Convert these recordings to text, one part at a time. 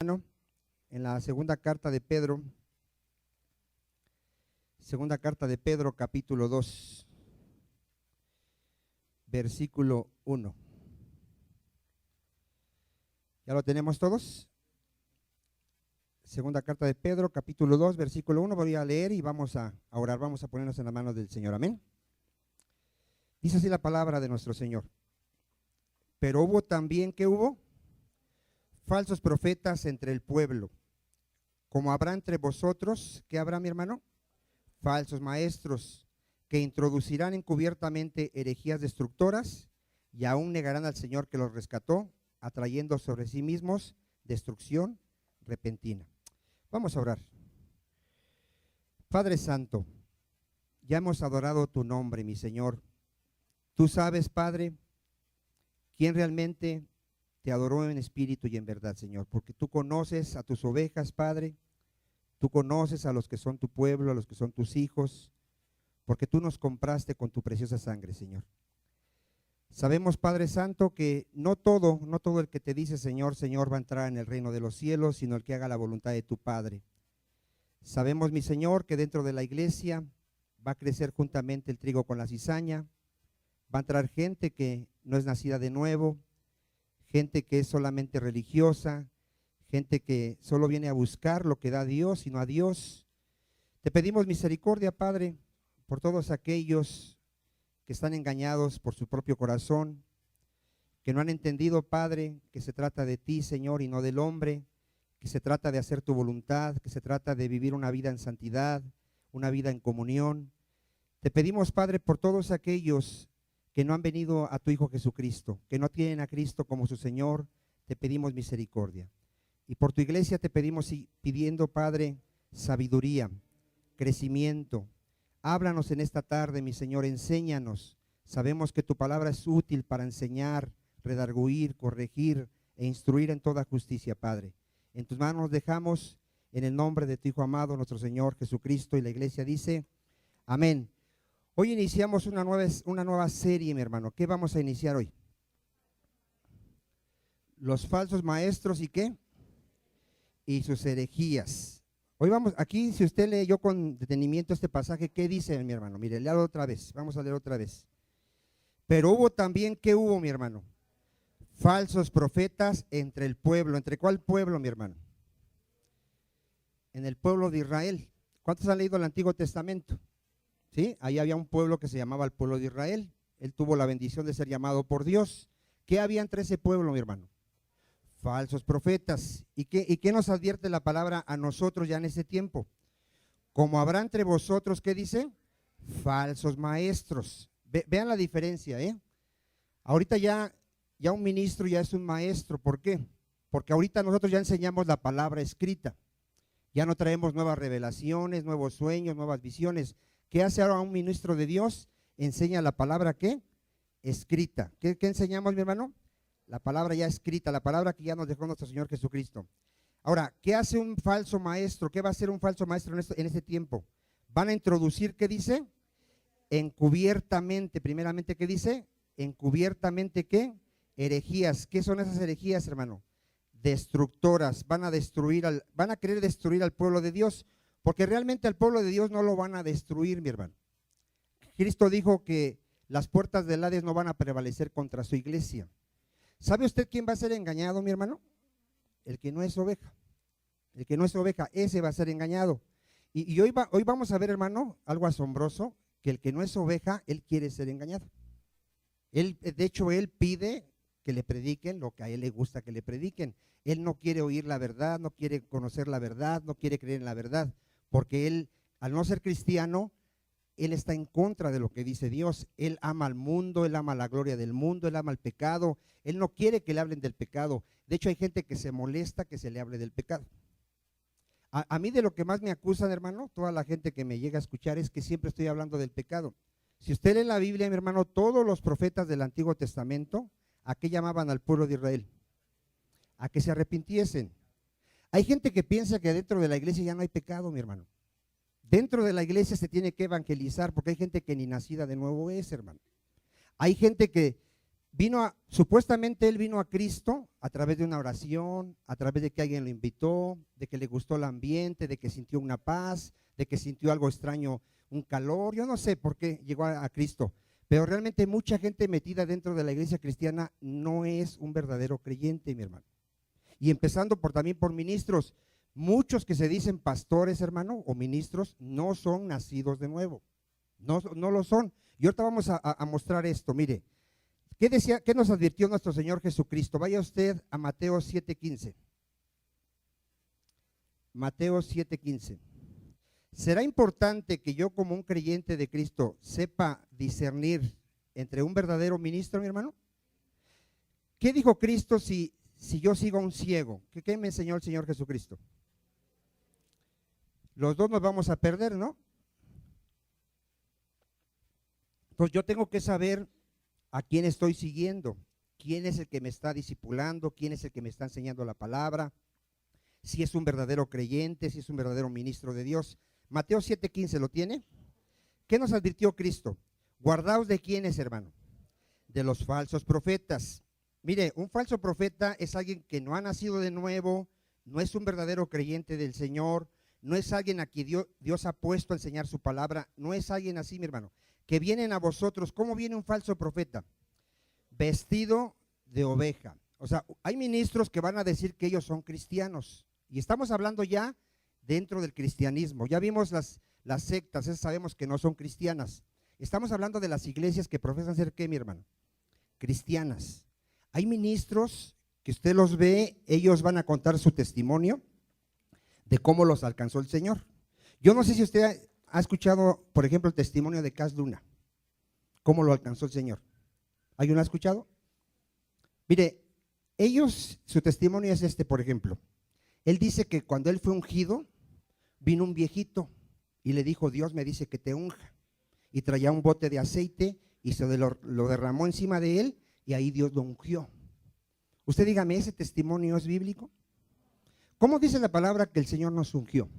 En la segunda carta de Pedro, capítulo 2, versículo 1. ¿Ya lo tenemos todos? Segunda carta de Pedro, capítulo 2, versículo 1. Voy a leer y vamos a orar, vamos a ponernos en las manos del Señor. Amén. Dice así la palabra de nuestro Señor. Pero hubo también, ¿qué hubo? Falsos profetas entre el pueblo, como habrá entre vosotros, ¿qué habrá, mi hermano? Falsos maestros, que introducirán encubiertamente herejías destructoras y aún negarán al Señor que los rescató, atrayendo sobre sí mismos destrucción repentina. Vamos a orar. Padre Santo, ya hemos adorado tu nombre, mi Señor. Tú sabes, Padre, quién realmente te adoró en espíritu y en verdad, Señor, porque tú conoces a tus ovejas, Padre, tú conoces a los que son tu pueblo, a los que son tus hijos, porque tú nos compraste con tu preciosa sangre, Señor. Sabemos, Padre Santo, que no todo el que te dice Señor, Señor va a entrar en el reino de los cielos, sino el que haga la voluntad de tu Padre. Sabemos, mi Señor, que dentro de la iglesia va a crecer juntamente el trigo con la cizaña, va a entrar gente que no es nacida de nuevo, gente que es solamente religiosa, gente que solo viene a buscar lo que da Dios y no a Dios. Te pedimos misericordia, Padre, por todos aquellos que están engañados por su propio corazón, que no han entendido, Padre, que se trata de ti, Señor, y no del hombre, que se trata de hacer tu voluntad, que se trata de vivir una vida en santidad, una vida en comunión. Te pedimos, Padre, por todos aquellos que no han venido a tu Hijo Jesucristo, que no tienen a Cristo como su Señor, te pedimos misericordia. Y por tu iglesia te pedimos pidiendo, Padre, sabiduría, crecimiento. Háblanos en esta tarde, mi Señor, enséñanos. Sabemos que tu palabra es útil para enseñar, redarguir, corregir e instruir en toda justicia, Padre. En tus manos nos dejamos, en el nombre de tu Hijo amado, nuestro Señor Jesucristo, y la iglesia dice, amén. Hoy iniciamos una nueva serie, mi hermano. ¿Qué vamos a iniciar hoy? Los falsos maestros, ¿y qué? Y sus herejías. Hoy vamos, aquí si usted leyó con detenimiento este pasaje, ¿qué dice, mi hermano? Mire, léalo otra vez, vamos a leer otra vez. Pero hubo también, ¿qué hubo, mi hermano? Falsos profetas entre el pueblo. ¿Entre cuál pueblo, mi hermano? En el pueblo de Israel. ¿Cuántos han leído el Antiguo Testamento? ¿Sí? Ahí había un pueblo que se llamaba el pueblo de Israel. Él tuvo la bendición de ser llamado por Dios. ¿Qué había entre ese pueblo, mi hermano? Falsos profetas. ¿Y qué nos advierte la palabra a nosotros ya en ese tiempo? Como habrá entre vosotros, ¿qué dice? Falsos maestros. Vean la diferencia, ¿eh? Ahorita ya un ministro ya es un maestro. ¿Por qué? Porque ahorita nosotros ya enseñamos la palabra escrita. Ya no traemos nuevas revelaciones, nuevos sueños, nuevas visiones. ¿Qué hace ahora un ministro de Dios? Enseña la palabra, ¿qué? Escrita. ¿Qué enseñamos, mi hermano? La palabra ya escrita, la palabra que ya nos dejó nuestro Señor Jesucristo. Ahora, ¿qué hace un falso maestro? ¿Qué va a hacer un falso maestro en este tiempo? Van a introducir, ¿qué dice? Encubiertamente. Primeramente, ¿qué dice? Encubiertamente, ¿qué? Herejías. ¿Qué son esas herejías, hermano? Destructoras. Van a querer destruir al pueblo de Dios. Porque realmente al pueblo de Dios no lo van a destruir, mi hermano. Cristo dijo que las puertas del Hades no van a prevalecer contra su iglesia. ¿Sabe usted quién va a ser engañado, mi hermano? El que no es oveja. El que no es oveja, ese va a ser engañado. Y hoy vamos a ver, hermano, algo asombroso, que el que no es oveja, él quiere ser engañado. De hecho, él pide que le prediquen lo que a él le gusta que le prediquen. Él no quiere oír la verdad, no quiere conocer la verdad, no quiere creer en la verdad. Porque él, al no ser cristiano, él está en contra de lo que dice Dios. Él ama al mundo, él ama la gloria del mundo, él ama el pecado. Él no quiere que le hablen del pecado. De hecho, hay gente que se molesta que se le hable del pecado. A mí de lo que más me acusan, hermano, toda la gente que me llega a escuchar es que siempre estoy hablando del pecado. Si usted lee la Biblia, mi hermano, todos los profetas del Antiguo Testamento, ¿a qué llamaban al pueblo de Israel? A que se arrepintiesen. Hay gente que piensa que dentro de la iglesia ya no hay pecado, mi hermano. Dentro de la iglesia se tiene que evangelizar porque hay gente que ni nacida de nuevo es, hermano. Hay gente que Supuestamente él vino a Cristo a través de una oración, a través de que alguien lo invitó, de que le gustó el ambiente, de que sintió una paz, de que sintió algo extraño, un calor. Yo no sé por qué llegó a Cristo, pero realmente mucha gente metida dentro de la iglesia cristiana no es un verdadero creyente, mi hermano. Y empezando también por ministros, muchos que se dicen pastores, hermano, o ministros, no son nacidos de nuevo, no lo son. Y ahorita vamos a mostrar esto, mire. ¿Qué nos advirtió nuestro Señor Jesucristo? Vaya usted a Mateo 7:15. Mateo 7:15. ¿Será importante que yo como un creyente de Cristo sepa discernir entre un verdadero ministro, mi hermano? ¿Qué dijo Cristo si yo sigo a un ciego? ¿Qué me enseñó el Señor Jesucristo? Los dos nos vamos a perder, ¿no? Entonces yo tengo que saber a quién estoy siguiendo, quién es el que me está discipulando, quién es el que me está enseñando la palabra, si es un verdadero creyente, si es un verdadero ministro de Dios. Mateo 7:15, ¿lo tiene? ¿Qué nos advirtió Cristo? Guardaos de quiénes, hermano, de los falsos profetas. Mire, un falso profeta es alguien que no ha nacido de nuevo, no es un verdadero creyente del Señor, no es alguien a quien Dios ha puesto a enseñar su palabra, no es alguien así, mi hermano, que vienen a vosotros. ¿Cómo viene un falso profeta? Vestido de oveja. O sea, hay ministros que van a decir que ellos son cristianos, y estamos hablando ya dentro del cristianismo. Ya vimos las sectas, esas sabemos que no son cristianas. Estamos hablando de las iglesias que profesan ser, ¿qué, mi hermano? Cristianas. Hay ministros que usted los ve, ellos van a contar su testimonio de cómo los alcanzó el Señor. Yo no sé si usted ha escuchado, por ejemplo, el testimonio de Cas Luna, cómo lo alcanzó el Señor. ¿Alguien lo ha escuchado? Mire, su testimonio es este, por ejemplo. Él dice que cuando él fue ungido, vino un viejito y le dijo: Dios me dice que te unja. Y traía un bote de aceite y se lo derramó encima de él, y ahí Dios lo ungió. Usted dígame, ¿ese testimonio es bíblico? ¿Cómo dice la palabra que el Señor nos ungió?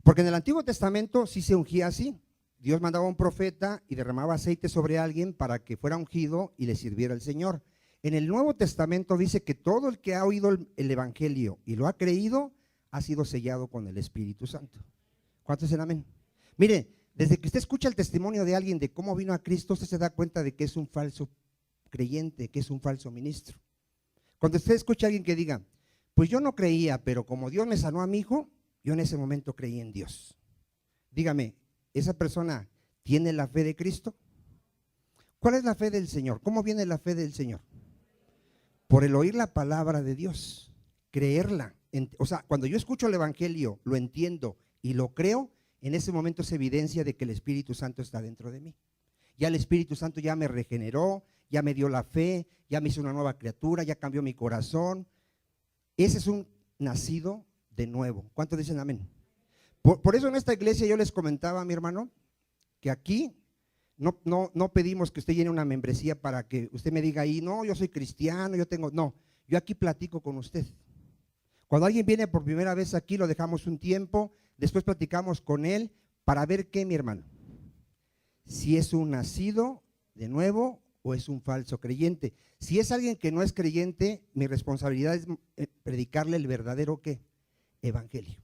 Porque en el Antiguo Testamento sí se ungía así. Dios mandaba a un profeta y derramaba aceite sobre alguien para que fuera ungido y le sirviera al Señor. En el Nuevo Testamento dice que todo el que ha oído el Evangelio y lo ha creído, ha sido sellado con el Espíritu Santo. ¿Cuántos dicen amén? Mire, desde que usted escucha el testimonio de alguien de cómo vino a Cristo, usted se da cuenta de que es un falso creyente, que es un falso ministro. Cuando usted escucha a alguien que diga: pues yo no creía, pero como Dios me sanó a mi hijo, yo en ese momento creí en Dios. Dígame, ¿esa persona tiene la fe de Cristo? ¿Cuál es la fe del Señor? ¿Cómo viene la fe del Señor? Por el oír la palabra de Dios, creerla. O sea, cuando yo escucho el Evangelio, lo entiendo y lo creo, en ese momento es evidencia de que el Espíritu Santo está dentro de mí. Ya el Espíritu Santo ya me regeneró, ya me dio la fe, ya me hizo una nueva criatura, ya cambió mi corazón. Ese es un nacido de nuevo. ¿Cuántos dicen amén? Por eso en esta iglesia yo les comentaba, mi hermano, que aquí no pedimos que usted llene una membresía para que usted me diga ahí: no, yo soy cristiano, no, yo aquí platico con usted. Cuando alguien viene por primera vez aquí, lo dejamos un tiempo, después platicamos con él para ver qué, mi hermano, si es un nacido de nuevo o es un falso creyente. Si es alguien que no es creyente, mi responsabilidad es predicarle el verdadero ¿qué? Evangelio.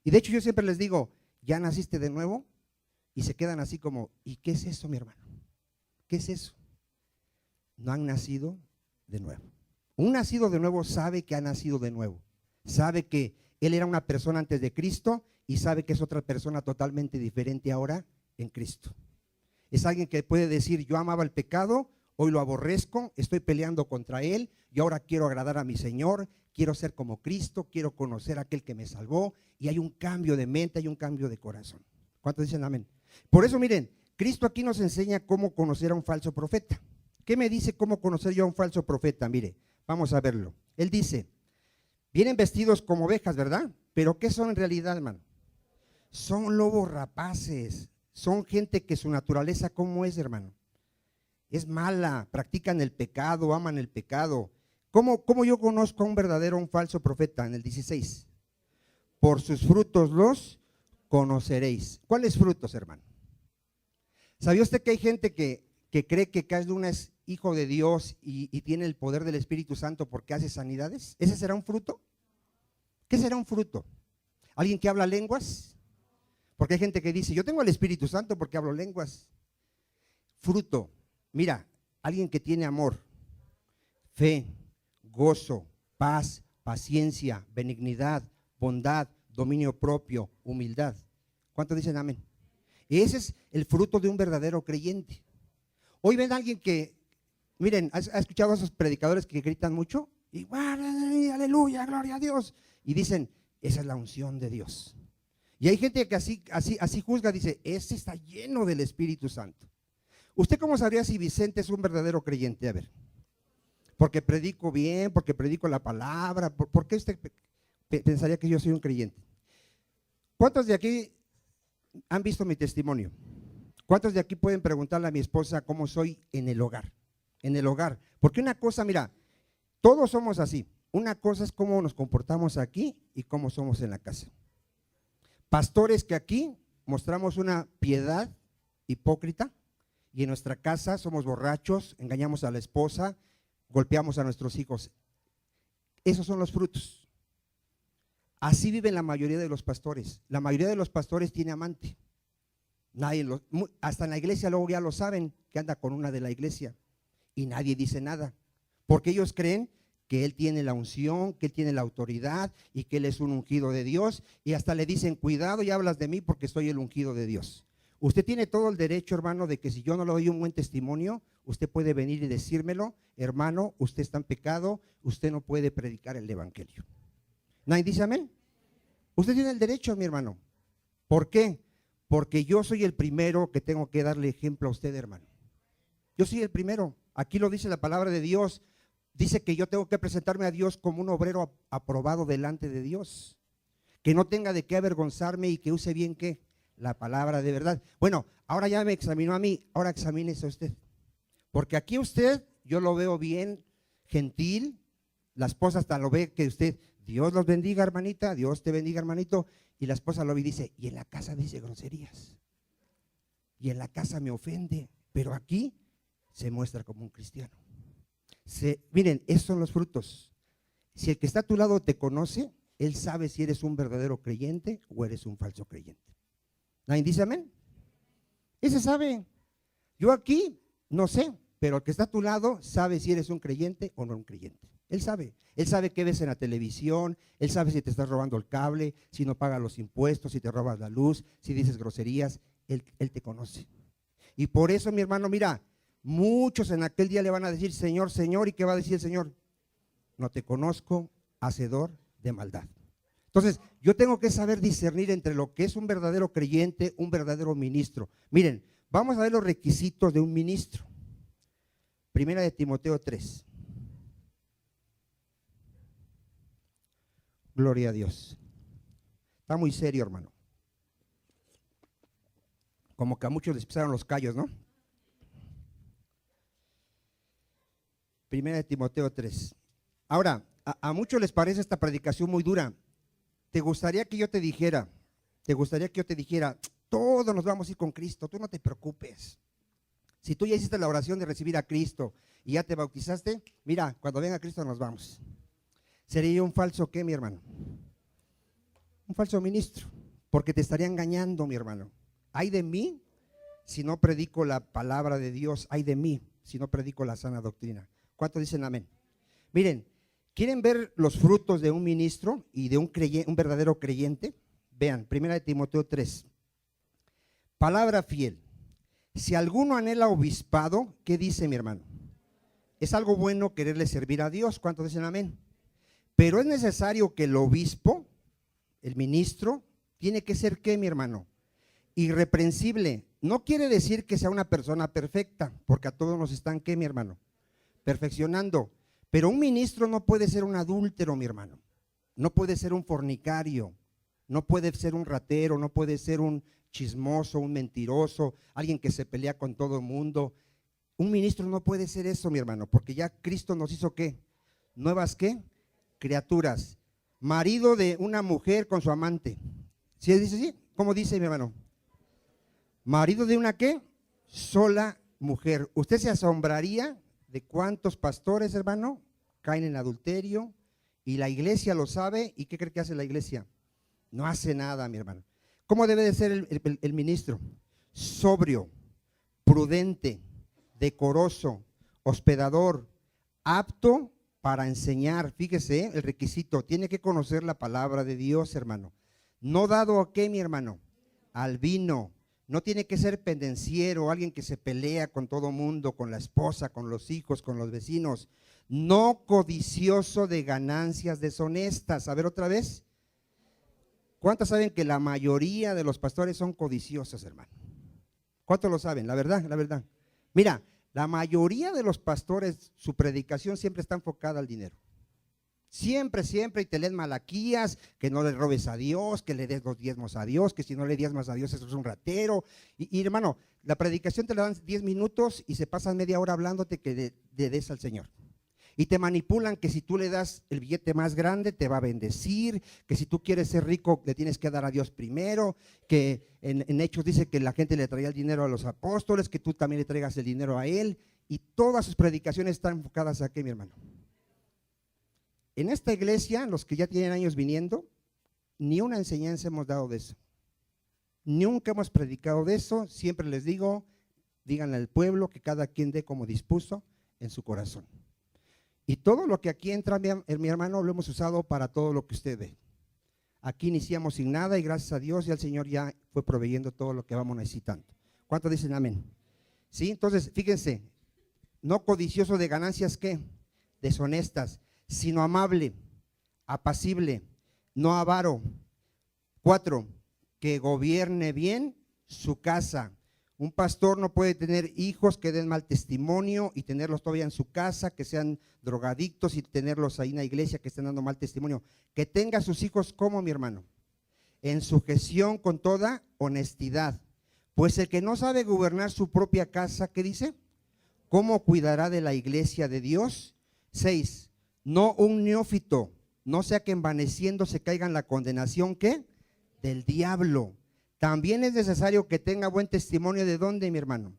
Y de hecho yo siempre les digo: ¿ya naciste de nuevo? Y se quedan así como: ¿y qué es eso, mi hermano? ¿Qué es eso? No han nacido de nuevo. Un nacido de nuevo sabe que ha nacido de nuevo. Sabe que él era una persona antes de Cristo y sabe que es otra persona totalmente diferente ahora en Cristo. Es alguien que puede decir: yo amaba el pecado, hoy lo aborrezco, estoy peleando contra él, yo ahora quiero agradar a mi Señor, quiero ser como Cristo, quiero conocer a aquel que me salvó, y hay un cambio de mente, hay un cambio de corazón. ¿Cuántos dicen amén? Por eso miren, Cristo aquí nos enseña cómo conocer a un falso profeta. ¿Qué me dice cómo conocer yo a un falso profeta? Mire, vamos a verlo. Él dice: vienen vestidos como ovejas, ¿verdad? Pero ¿qué son en realidad, hermano? Son lobos rapaces, son gente que su naturaleza, ¿cómo es, hermano? Es mala, practican el pecado, aman el pecado. ¿Cómo yo conozco a un verdadero o un falso profeta? En el 16, por sus frutos los conoceréis. ¿Cuáles frutos, hermano? ¿Sabía usted que hay gente que que cree que Cash Luna es hijo de Dios y tiene el poder del Espíritu Santo porque hace sanidades? ¿Ese será un fruto? ¿Qué será un fruto? ¿Alguien que habla lenguas? Porque hay gente que dice, yo tengo el Espíritu Santo porque hablo lenguas. Fruto, mira, alguien que tiene amor, fe, gozo, paz, paciencia, benignidad, bondad, dominio propio, humildad. ¿Cuántos dicen amén? Ese es el fruto de un verdadero creyente. Hoy ven a alguien que, miren, ¿has escuchado a esos predicadores que gritan mucho? Y aleluya, gloria a Dios. Y dicen, esa es la unción de Dios. Y hay gente que así juzga, dice, ese está lleno del Espíritu Santo. ¿Usted cómo sabría si Vicente es un verdadero creyente? A ver, porque predico bien, porque predico la palabra, ¿por qué usted pensaría que yo soy un creyente? ¿Cuántos de aquí han visto mi testimonio? ¿Cuántos de aquí pueden preguntarle a mi esposa cómo soy en el hogar? En el hogar, porque una cosa, mira, todos somos así. Una cosa es cómo nos comportamos aquí y cómo somos en la casa. Pastores que aquí mostramos una piedad hipócrita y en nuestra casa somos borrachos, engañamos a la esposa, golpeamos a nuestros hijos. Esos son los frutos. Así viven la mayoría de los pastores. La mayoría de los pastores tiene amante. Hasta en la iglesia luego ya lo saben, que anda con una de la iglesia y nadie dice nada, porque ellos creen que él tiene la unción, que él tiene la autoridad y que él es un ungido de Dios, y hasta le dicen, cuidado y hablas de mí porque soy el ungido de Dios. Usted tiene todo el derecho, hermano, de que si yo no le doy un buen testimonio, usted puede venir y decírmelo, hermano, usted está en pecado, usted no puede predicar el evangelio. ¿Nadie dice amén? Usted tiene el derecho, mi hermano. ¿Por qué? Porque yo soy el primero que tengo que darle ejemplo a usted, hermano. Yo soy el primero. Aquí lo dice la palabra de Dios. Dice que yo tengo que presentarme a Dios como un obrero aprobado delante de Dios. Que no tenga de qué avergonzarme y que use bien, ¿qué? La palabra de verdad. Bueno, ahora ya me examinó a mí, ahora examínese a usted. Porque aquí usted, yo lo veo bien, gentil. La esposa hasta lo ve que usted, Dios los bendiga, hermanita, Dios te bendiga, hermanito. Y la esposa lo ve y dice, y en la casa dice groserías. Y en la casa me ofende, pero aquí se muestra como un cristiano. Miren, esos son los frutos. Si el que está a tu lado te conoce, él sabe si eres un verdadero creyente o eres un falso creyente. ¿Nadie dice amén? Ese sabe. Yo aquí no sé, pero el que está a tu lado sabe si eres un creyente o no un creyente. Él sabe qué ves en la televisión, él sabe si te estás robando el cable, si no pagas los impuestos, si te robas la luz, si dices groserías, él te conoce. Y por eso, mi hermano, mira, muchos en aquel día le van a decir, Señor, Señor, ¿y qué va a decir el Señor? No te conozco, hacedor de maldad. Entonces, yo tengo que saber discernir entre lo que es un verdadero creyente, un verdadero ministro. Miren, vamos a ver los requisitos de un ministro. Primera de Timoteo 3. Gloria a Dios. Está muy serio, hermano. Como que a muchos les pisaron los callos, ¿no? Primera de Timoteo 3. Ahora, a muchos les parece esta predicación muy dura. ¿Te gustaría que yo te dijera, todos nos vamos a ir con Cristo, tú no te preocupes? Si tú ya hiciste la oración de recibir a Cristo y ya te bautizaste, mira, cuando venga Cristo nos vamos. ¿Sería un falso qué, mi hermano? Un falso ministro, porque te estaría engañando, mi hermano. Ay de mí si no predico la palabra de Dios, ay de mí si no predico la sana doctrina. ¿Cuántos dicen amén? Miren, ¿quieren ver los frutos de un ministro y de un verdadero creyente? Vean, 1 Timoteo 3. Palabra fiel. Si alguno anhela obispado, ¿qué dice, mi hermano? Es algo bueno quererle servir a Dios. ¿Cuántos dicen amén? Pero es necesario que el obispo, el ministro, tiene que ser ¿qué, mi hermano? Irreprensible. No quiere decir que sea una persona perfecta, porque a todos nos están ¿qué, mi hermano? Perfeccionando. Pero un ministro no puede ser un adúltero, mi hermano. No puede ser un fornicario. No puede ser un ratero, no puede ser un chismoso, un mentiroso, alguien que se pelea con todo el mundo. Un ministro no puede ser eso, mi hermano, porque ya Cristo nos hizo ¿qué? ¿Nuevas qué? Criaturas. Marido de una mujer con su amante. ¿Sí dice así? ¿Cómo dice, mi hermano? Marido de una ¿qué? Sola mujer. ¿Usted se asombraría de cuántos pastores, hermano, caen en adulterio? Y la iglesia lo sabe. ¿Y qué cree que hace la iglesia? No hace nada, mi hermano. ¿Cómo debe de ser el ministro? Sobrio, prudente, decoroso, hospedador, apto para enseñar. Fíjese, el requisito, tiene que conocer la palabra de Dios, hermano. No dado a qué, mi hermano, al vino. No tiene que ser pendenciero, alguien que se pelea con todo mundo, con la esposa, con los hijos, con los vecinos. No codicioso de ganancias deshonestas. A ver otra vez. ¿Cuántos saben que la mayoría de los pastores son codiciosos, hermano? ¿Cuántos lo saben? La verdad, la verdad. Mira, la mayoría de los pastores, su predicación siempre está enfocada al dinero. Siempre, siempre, y te leen Malaquías, que no le robes a Dios, que le des los diezmos a Dios, que si no le diezmas a Dios eso es un ratero. Y hermano, la predicación te la dan 10 minutos y se pasan media hora hablándote que le des al Señor. Y te manipulan que si tú le das el billete más grande te va a bendecir, que si tú quieres ser rico le tienes que dar a Dios primero, que en Hechos dice que la gente le traía el dinero a los apóstoles, que tú también le traigas el dinero a él, y todas sus predicaciones están enfocadas a qué, mi hermano. En esta iglesia, los que ya tienen años viniendo, ni una enseñanza hemos dado de eso, nunca hemos predicado de eso. Siempre les digo, díganle al pueblo que cada quien dé como dispuso en su corazón. Y todo lo que aquí entra, mi hermano, lo hemos usado para todo lo que usted ve. Aquí iniciamos sin nada y gracias a Dios ya el Señor ya fue proveyendo todo lo que vamos necesitando. ¿Cuántos dicen amén? Sí, entonces fíjense, no codicioso de ganancias, ¿qué? Deshonestas, sino amable, apacible, no avaro. 4, que gobierne bien su casa. Un pastor no puede tener hijos que den mal testimonio y tenerlos todavía en su casa, que sean drogadictos y tenerlos ahí en la iglesia que estén dando mal testimonio. Que tenga a sus hijos como, mi hermano, en sujeción con toda honestidad. Pues el que no sabe gobernar su propia casa, ¿qué dice? ¿Cómo cuidará de la iglesia de Dios? 6, no un neófito, no sea que envaneciendo se caiga en la condenación, ¿qué? Del diablo. También es necesario que tenga buen testimonio. ¿De dónde, mi hermano?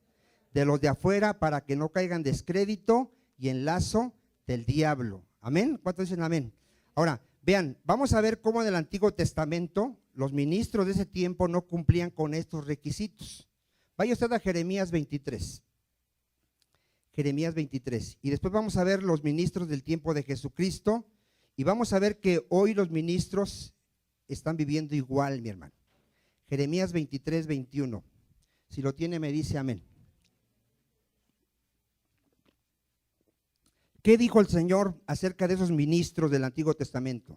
De los de afuera, para que no caigan descrédito y en lazo del diablo. ¿Amén? ¿Cuántos dicen amén? Ahora, vean, vamos a ver cómo en el Antiguo Testamento los ministros de ese tiempo no cumplían con estos requisitos. Vaya usted a Jeremías 23. Jeremías 23. Y después vamos a ver los ministros del tiempo de Jesucristo y vamos a ver que hoy los ministros están viviendo igual, mi hermano. Jeremías 23, 21. Si lo tiene, me dice amén. ¿Qué dijo el Señor acerca de esos ministros del Antiguo Testamento?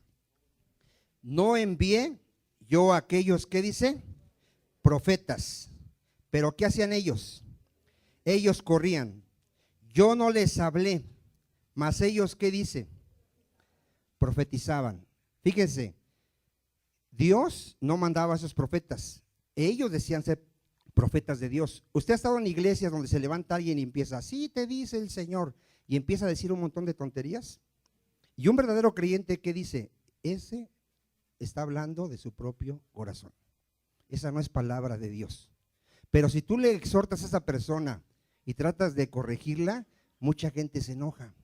No envié yo a aquellos, ¿qué dice? Profetas. ¿Pero qué hacían ellos? Ellos corrían. Yo no les hablé, mas ellos, ¿qué dice? Profetizaban. Fíjense. Dios no mandaba a esos profetas, ellos decían ser profetas de Dios. Usted ha estado en iglesias donde se levanta alguien y empieza, así te dice el Señor, y empieza a decir un montón de tonterías. Y un verdadero creyente, ¿qué dice? Ese está hablando de su propio corazón. Esa no es palabra de Dios. Pero si tú le exhortas a esa persona y tratas de corregirla, mucha gente se enoja.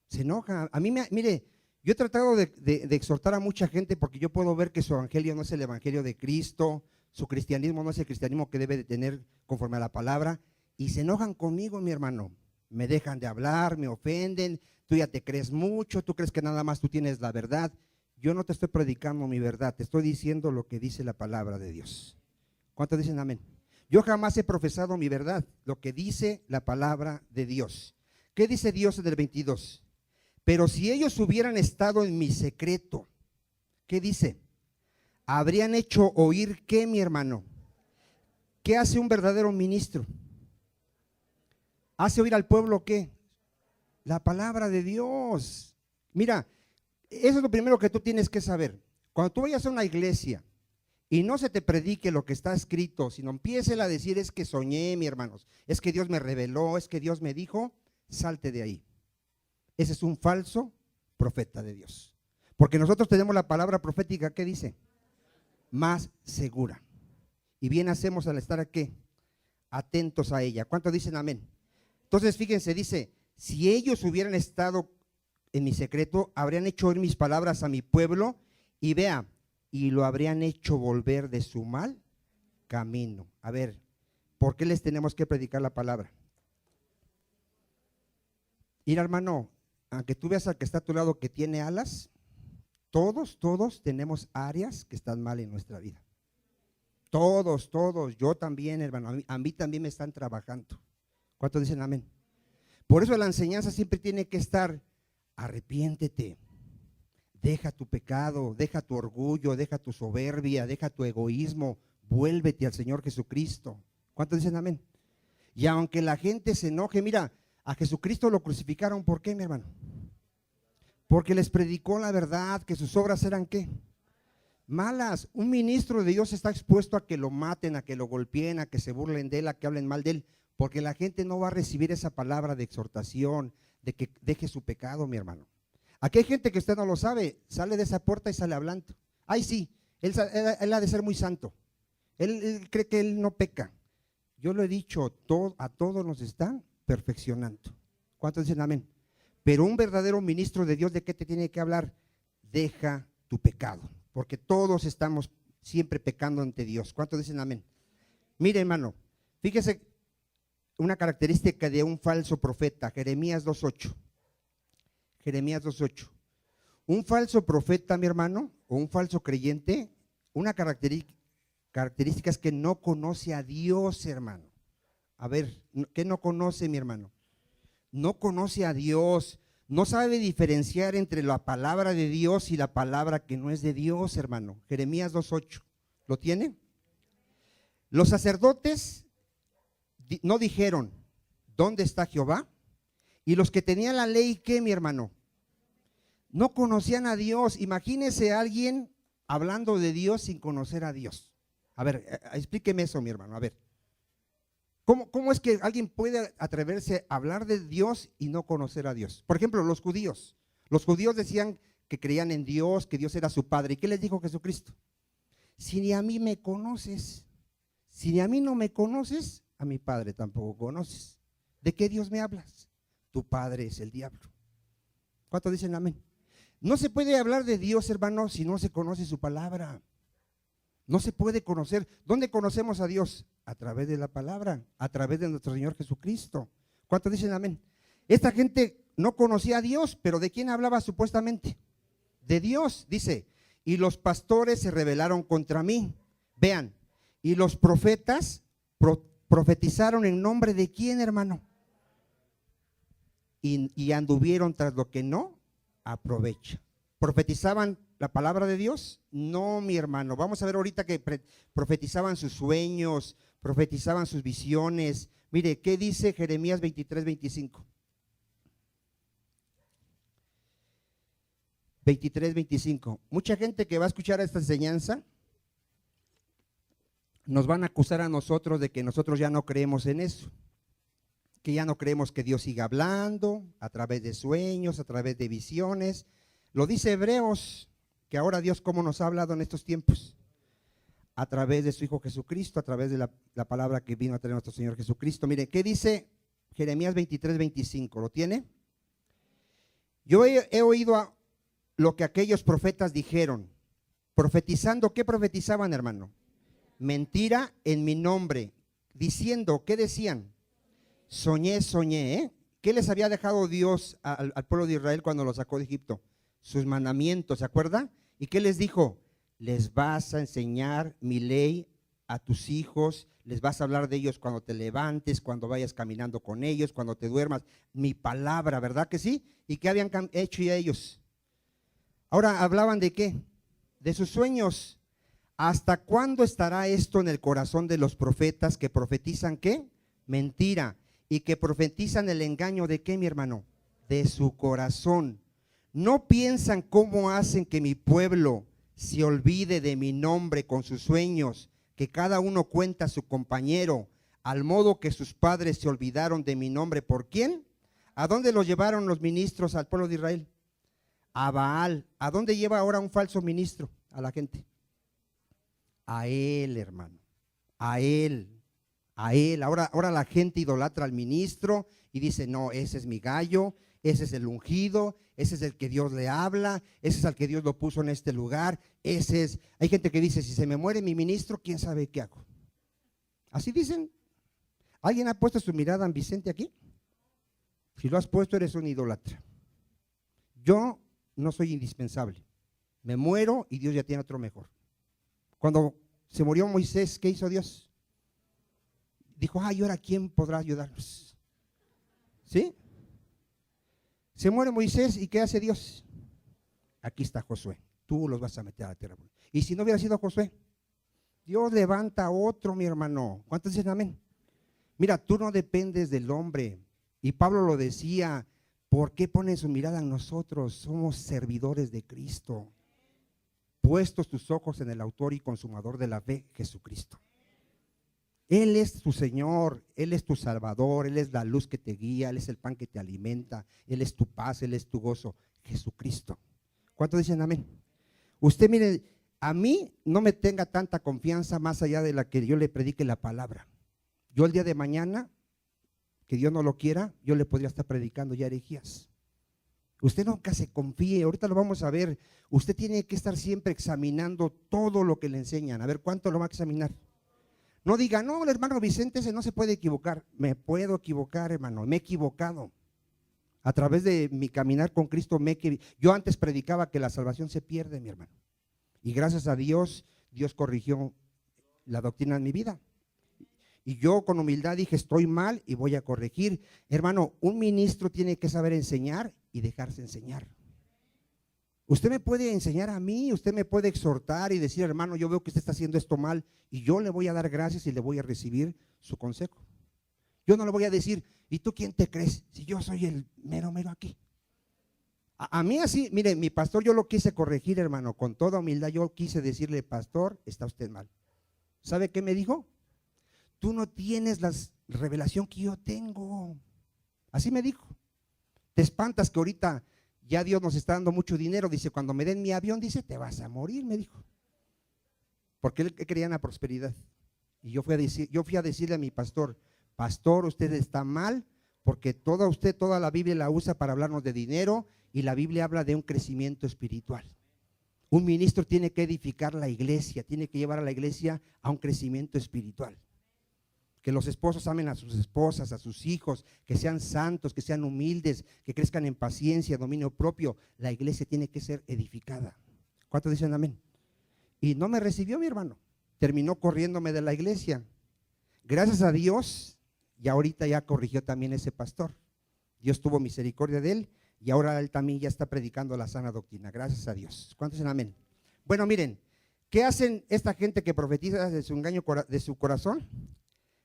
Se enoja. A mí, mire, yo he tratado de exhortar a mucha gente porque yo puedo ver que su evangelio no es el evangelio de Cristo, su cristianismo no es el cristianismo que debe de tener conforme a la palabra, y se enojan conmigo, mi hermano. Me dejan de hablar, me ofenden, tú ya te crees mucho, tú crees que nada más tú tienes la verdad. Yo no te estoy predicando mi verdad, te estoy diciendo lo que dice la palabra de Dios. ¿Cuántos dicen amén? Yo jamás he profesado mi verdad, lo que dice la palabra de Dios. ¿Qué dice Dios en el 22? Pero si ellos hubieran estado en mi secreto, ¿qué dice? Habrían hecho oír, ¿qué, mi hermano? ¿Qué hace un verdadero ministro? ¿Hace oír al pueblo qué? La palabra de Dios. Mira, eso es lo primero que tú tienes que saber. Cuando tú vayas a una iglesia y no se te predique lo que está escrito, sino empiece a decir, es que soñé, mi hermanos, es que Dios me reveló, es que Dios me dijo, salte de ahí. Ese es un falso profeta de Dios. Porque nosotros tenemos la palabra profética, ¿qué dice? Más segura. Y bien hacemos al estar aquí, atentos a ella. ¿Cuántos dicen amén? Entonces fíjense, dice, si ellos hubieran estado en mi secreto, habrían hecho oír mis palabras a mi pueblo y vea, y lo habrían hecho volver de su mal camino. A ver, ¿por qué les tenemos que predicar la palabra? Mira, hermano, aunque tú veas al que está a tu lado que tiene alas, todos tenemos áreas que están mal en nuestra vida. Todos, yo también, hermano, a mí también me están trabajando. ¿Cuántos dicen amén? Por eso la enseñanza siempre tiene que estar, arrepiéntete, deja tu pecado, deja tu orgullo, deja tu soberbia, deja tu egoísmo, vuélvete al Señor Jesucristo. ¿Cuántos dicen amén? Y aunque la gente se enoje, mira, a Jesucristo lo crucificaron, ¿por qué, mi hermano? Porque les predicó la verdad, que sus obras eran ¿qué? Malas. Un ministro de Dios está expuesto a que lo maten, a que lo golpeen, a que se burlen de él, a que hablen mal de él, porque la gente no va a recibir esa palabra de exhortación, de que deje su pecado, mi hermano. Aquí hay gente que usted no lo sabe, sale de esa puerta y sale hablando. Ay, sí, él ha de ser muy santo. Él cree que él no peca. Yo lo he dicho, a todos nos están perfeccionando. ¿Cuántos dicen amén? Pero un verdadero ministro de Dios, ¿de qué te tiene que hablar? Deja tu pecado, porque todos estamos siempre pecando ante Dios. ¿Cuántos dicen amén? Mire, hermano, fíjese una característica de un falso profeta, Jeremías 2:8. Jeremías 2:8. Un falso profeta, mi hermano, o un falso creyente, una característica es que no conoce a Dios, hermano. A ver, ¿qué no conoce, mi hermano? No conoce a Dios, no sabe diferenciar entre la palabra de Dios y la palabra que no es de Dios, hermano. Jeremías 2:8, ¿lo tiene? Los sacerdotes no dijeron, ¿dónde está Jehová? Y los que tenían la ley, ¿qué, mi hermano? No conocían a Dios. Imagínese a alguien hablando de Dios sin conocer a Dios. A ver, explíqueme eso, mi hermano, a ver. ¿Cómo es que alguien puede atreverse a hablar de Dios y no conocer a Dios? Por ejemplo, los judíos. Los judíos decían que creían en Dios, que Dios era su Padre. ¿Y qué les dijo Jesucristo? Si ni a mí me conoces, si ni a mí no me conoces, a mi Padre tampoco conoces. ¿De qué Dios me hablas? Tu padre es el diablo. ¿Cuántos dicen amén? No se puede hablar de Dios, hermano, si no se conoce su palabra. No se puede conocer. ¿Dónde conocemos a Dios? A través de la palabra, a través de nuestro Señor Jesucristo. ¿Cuántos dicen amén? Esta gente no conocía a Dios, pero ¿de quién hablaba supuestamente? De Dios, dice, y los pastores se rebelaron contra mí. Vean, y los profetas profetizaron en nombre de quién, hermano. Y anduvieron tras lo que no aprovecha. ¿Profetizaban la palabra de Dios? No, mi hermano. Vamos a ver ahorita que profetizaban sus sueños, profetizaban sus visiones. Mire, ¿qué dice Jeremías 23:25? 23:25. Mucha gente que va a escuchar esta enseñanza nos van a acusar a nosotros de que nosotros ya no creemos en eso, que ya no creemos que Dios siga hablando a través de sueños, a través de visiones. Lo dice Hebreos, que ahora Dios cómo nos ha hablado en estos tiempos, a través de su Hijo Jesucristo, a través de la palabra que vino a traer nuestro Señor Jesucristo. Mire, ¿qué dice Jeremías 23:25? ¿Lo tiene? Yo he oído lo que aquellos profetas dijeron, profetizando. ¿Qué profetizaban, hermano? Mentira en mi nombre, diciendo, ¿qué decían? Soñé, ¿eh? ¿Qué les había dejado Dios al pueblo de Israel cuando lo sacó de Egipto? Sus mandamientos, ¿se acuerda? ¿Y qué les dijo? Les vas a enseñar mi ley a tus hijos, les vas a hablar de ellos cuando te levantes, cuando vayas caminando con ellos, cuando te duermas, mi palabra, ¿verdad que sí? ¿Y qué habían hecho ya ellos? Ahora hablaban de qué, de sus sueños. ¿Hasta cuándo estará esto en el corazón de los profetas que profetizan qué? Mentira. Y que profetizan el engaño de qué, mi hermano? De su corazón. ¿No piensan cómo hacen que mi pueblo se olvide de mi nombre con sus sueños, que cada uno cuenta a su compañero, al modo que sus padres se olvidaron de mi nombre? ¿Por quién? ¿A dónde los llevaron los ministros al pueblo de Israel? A Baal. ¿A dónde lleva ahora un falso ministro a la gente? A él, hermano, a él. a él. Ahora la gente idolatra al ministro y dice, no, ese es mi gallo, ese es el ungido, ese es el que Dios le habla, ese es el que Dios lo puso en este lugar, ese es. Hay gente que dice, si se me muere mi ministro, ¿quién sabe qué hago? Así dicen. ¿Alguien ha puesto su mirada en Vicente aquí? Si lo has puesto, eres un idólatra. Yo no soy indispensable. Me muero y Dios ya tiene otro mejor. Cuando se murió Moisés, ¿qué hizo Dios? Dijo, ¿y ahora quién podrá ayudarnos? ¿Sí? Se muere Moisés y ¿qué hace Dios? Aquí está Josué, tú los vas a meter a la tierra. Y si no hubiera sido Josué, Dios levanta a otro, mi hermano. ¿Cuántos dicen amén? Mira, tú no dependes del hombre. Y Pablo lo decía, ¿por qué ponen su mirada en nosotros? Somos servidores de Cristo. Puestos tus ojos en el autor y consumador de la fe, Jesucristo. Él es tu Señor, Él es tu Salvador, Él es la luz que te guía, Él es el pan que te alimenta, Él es tu paz, Él es tu gozo, Jesucristo. ¿Cuántos dicen amén? Usted mire, a mí no me tenga tanta confianza más allá de la que yo le predique la palabra. Yo el día de mañana, que Dios no lo quiera, yo le podría estar predicando ya herejías. Usted nunca se confíe, ahorita lo vamos a ver. Usted tiene que estar siempre examinando todo lo que le enseñan. A ver, ¿cuánto lo va a examinar? No diga, no, el hermano Vicente ese no se puede equivocar. Me puedo equivocar, hermano, me he equivocado. A través de mi caminar con Cristo, yo antes predicaba que la salvación se pierde, mi hermano. Y gracias a Dios, Dios corrigió la doctrina en mi vida. Y yo con humildad dije, estoy mal y voy a corregir. Hermano, un ministro tiene que saber enseñar y dejarse enseñar. Usted me puede enseñar a mí, usted me puede exhortar y decir, hermano, yo veo que usted está haciendo esto mal y yo le voy a dar gracias y le voy a recibir su consejo. Yo no le voy a decir, ¿y tú quién te crees? Si yo soy el mero aquí. A mí así, mire, mi pastor yo lo quise corregir, hermano, con toda humildad yo quise decirle, pastor, está usted mal. ¿Sabe qué me dijo? Tú no tienes la revelación que yo tengo. Así me dijo. Te espantas que ahorita ya Dios nos está dando mucho dinero. Dice, cuando me den mi avión, dice, te vas a morir, me dijo. Porque él creía en la prosperidad. Y yo fui a decirle a mi pastor, pastor, usted está mal, porque toda la Biblia la usa para hablarnos de dinero y la Biblia habla de un crecimiento espiritual. Un ministro tiene que edificar la iglesia, tiene que llevar a la iglesia a un crecimiento espiritual. Que los esposos amen a sus esposas, a sus hijos, que sean santos, que sean humildes, que crezcan en paciencia, dominio propio. La iglesia tiene que ser edificada. ¿Cuántos dicen amén? Y no me recibió mi hermano, terminó corriéndome de la iglesia. Gracias a Dios, y ahorita ya corrigió también ese pastor. Dios tuvo misericordia de él y ahora él también ya está predicando la sana doctrina. Gracias a Dios. ¿Cuántos dicen amén? Bueno, miren, ¿qué hacen esta gente que profetiza de su engaño de su corazón?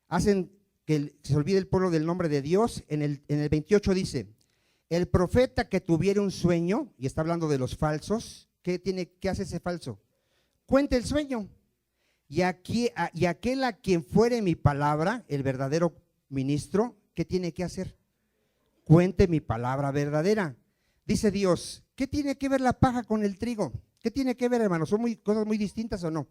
Hacen que se olvide el pueblo del nombre de Dios. En el 28 dice, el profeta que tuviera un sueño, y está hablando de los falsos, ¿qué hace ese falso? Cuente el sueño. Y aquel a quien fuere mi palabra, el verdadero ministro, ¿qué tiene que hacer? Cuente mi palabra verdadera. Dice Dios, ¿qué tiene que ver la paja con el trigo? ¿Qué tiene que ver, hermanos? ¿Son cosas muy distintas o no?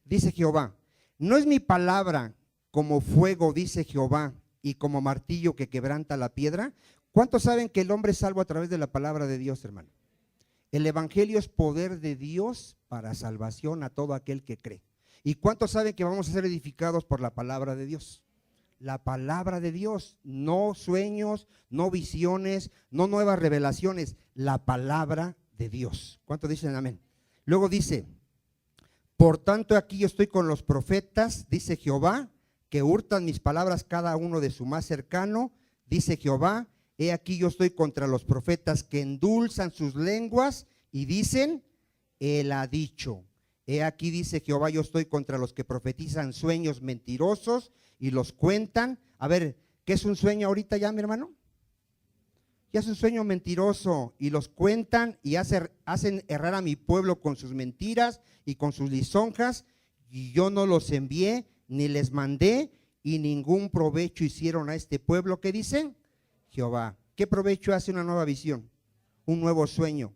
Dice Jehová, ¿no es mi palabra como fuego, dice Jehová, y como martillo que quebranta la piedra? ¿Cuántos saben que el hombre es salvo a través de la palabra de Dios, hermano? El evangelio es poder de Dios para salvación a todo aquel que cree. ¿Y cuántos saben que vamos a ser edificados por la palabra de Dios? La palabra de Dios, no sueños, no visiones, no nuevas revelaciones, la palabra de Dios. ¿Cuántos dicen amén? Luego dice, por tanto aquí yo estoy con los profetas, dice Jehová, que hurtan mis palabras cada uno de su más cercano, dice Jehová, he aquí yo estoy contra los profetas que endulzan sus lenguas y dicen, él ha dicho. He aquí dice Jehová, yo estoy contra los que profetizan sueños mentirosos y los cuentan. A ver, ¿qué es un sueño ahorita ya, mi hermano? Ya es un sueño mentiroso y los cuentan y hacen errar a mi pueblo con sus mentiras y con sus lisonjas, y yo no los envié ni les mandé, y ningún provecho hicieron a este pueblo. ¿Qué dice Jehová? ¿Qué provecho hace una nueva visión? Un nuevo sueño.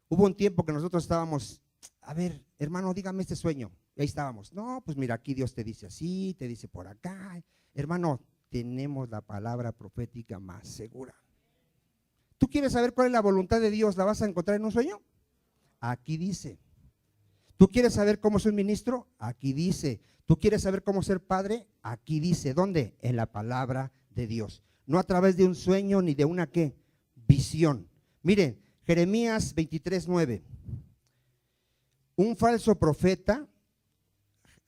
Hubo un tiempo que nosotros estábamos, a ver, hermano, dígame este sueño. Y ahí estábamos, no, pues mira, aquí Dios te dice así, te dice por acá. Hermano, tenemos la palabra profética más segura. ¿Tú quieres saber cuál es la voluntad de Dios? ¿La vas a encontrar en un sueño? Aquí dice. ¿Tú quieres saber cómo ser ministro? Aquí dice. ¿Tú quieres saber cómo ser padre? Aquí dice. ¿Dónde? En la palabra de Dios. No a través de un sueño ni de una ¿qué? Visión. Miren, Jeremías 23:9. Un falso profeta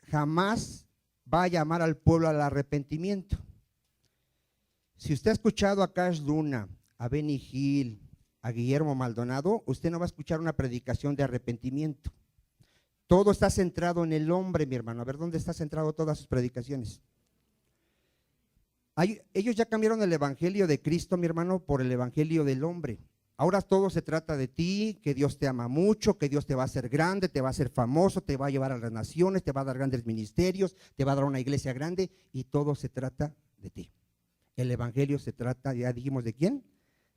jamás va a llamar al pueblo al arrepentimiento. Si usted ha escuchado a Cash Luna, a Benny Hill, a Guillermo Maldonado, usted no va a escuchar una predicación de arrepentimiento. Todo está centrado en el hombre, mi hermano. A ver, ¿dónde está centrado todas sus predicaciones? Ellos ya cambiaron el evangelio de Cristo, mi hermano, por el evangelio del hombre. Ahora todo se trata de ti, que Dios te ama mucho, que Dios te va a hacer grande, te va a hacer famoso, te va a llevar a las naciones, te va a dar grandes ministerios, te va a dar una iglesia grande, y todo se trata de ti. El evangelio se trata, ya dijimos, ¿de quién?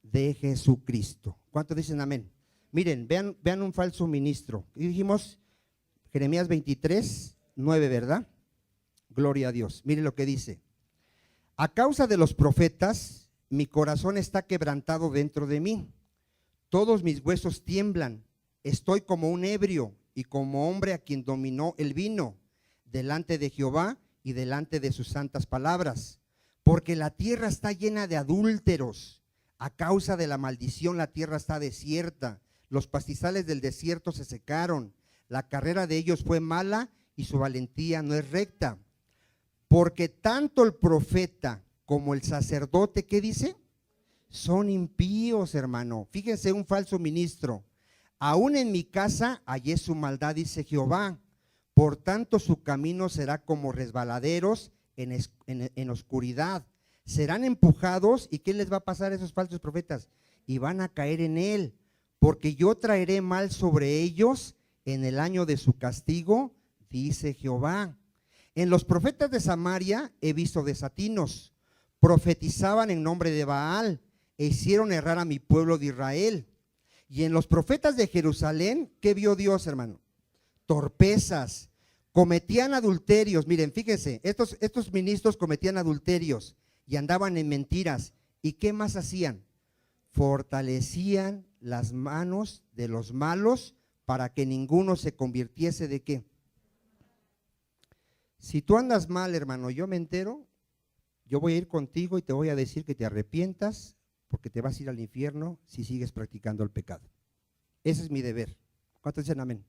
De Jesucristo. ¿Cuántos dicen amén? Miren, vean un falso ministro. Y dijimos, Jeremías 23:9, ¿verdad? Gloria a Dios. Miren lo que dice. A causa de los profetas, mi corazón está quebrantado dentro de mí. Todos mis huesos tiemblan. Estoy como un ebrio y como hombre a quien dominó el vino, delante de Jehová y delante de sus santas palabras. Porque la tierra está llena de adúlteros. A causa de la maldición la tierra está desierta. Los pastizales del desierto se secaron. La carrera de ellos fue mala y su valentía no es recta. Porque tanto el profeta como el sacerdote, ¿qué dice? Son impíos, hermano. Fíjense, un falso ministro. Aún en mi casa hallé su maldad, dice Jehová. Por tanto su camino será como resbaladeros en oscuridad. Serán empujados, ¿y qué les va a pasar a esos falsos profetas? Y van a caer en él, porque yo traeré mal sobre ellos en el año de su castigo, dice Jehová. En los profetas de Samaria he visto desatinos, profetizaban en nombre de Baal e hicieron errar a mi pueblo de Israel. Y en los profetas de Jerusalén, ¿qué vio Dios, hermano? Torpezas, cometían adulterios. Miren, fíjense, estos ministros cometían adulterios y andaban en mentiras. ¿Y qué más hacían? Fortalecían las manos de los malos para que ninguno se convirtiese ¿de qué? Si tú andas mal, hermano, yo me entero, yo voy a ir contigo y te voy a decir que te arrepientas, porque te vas a ir al infierno si sigues practicando el pecado. Ese es mi deber. ¿Cuántos dicen amén?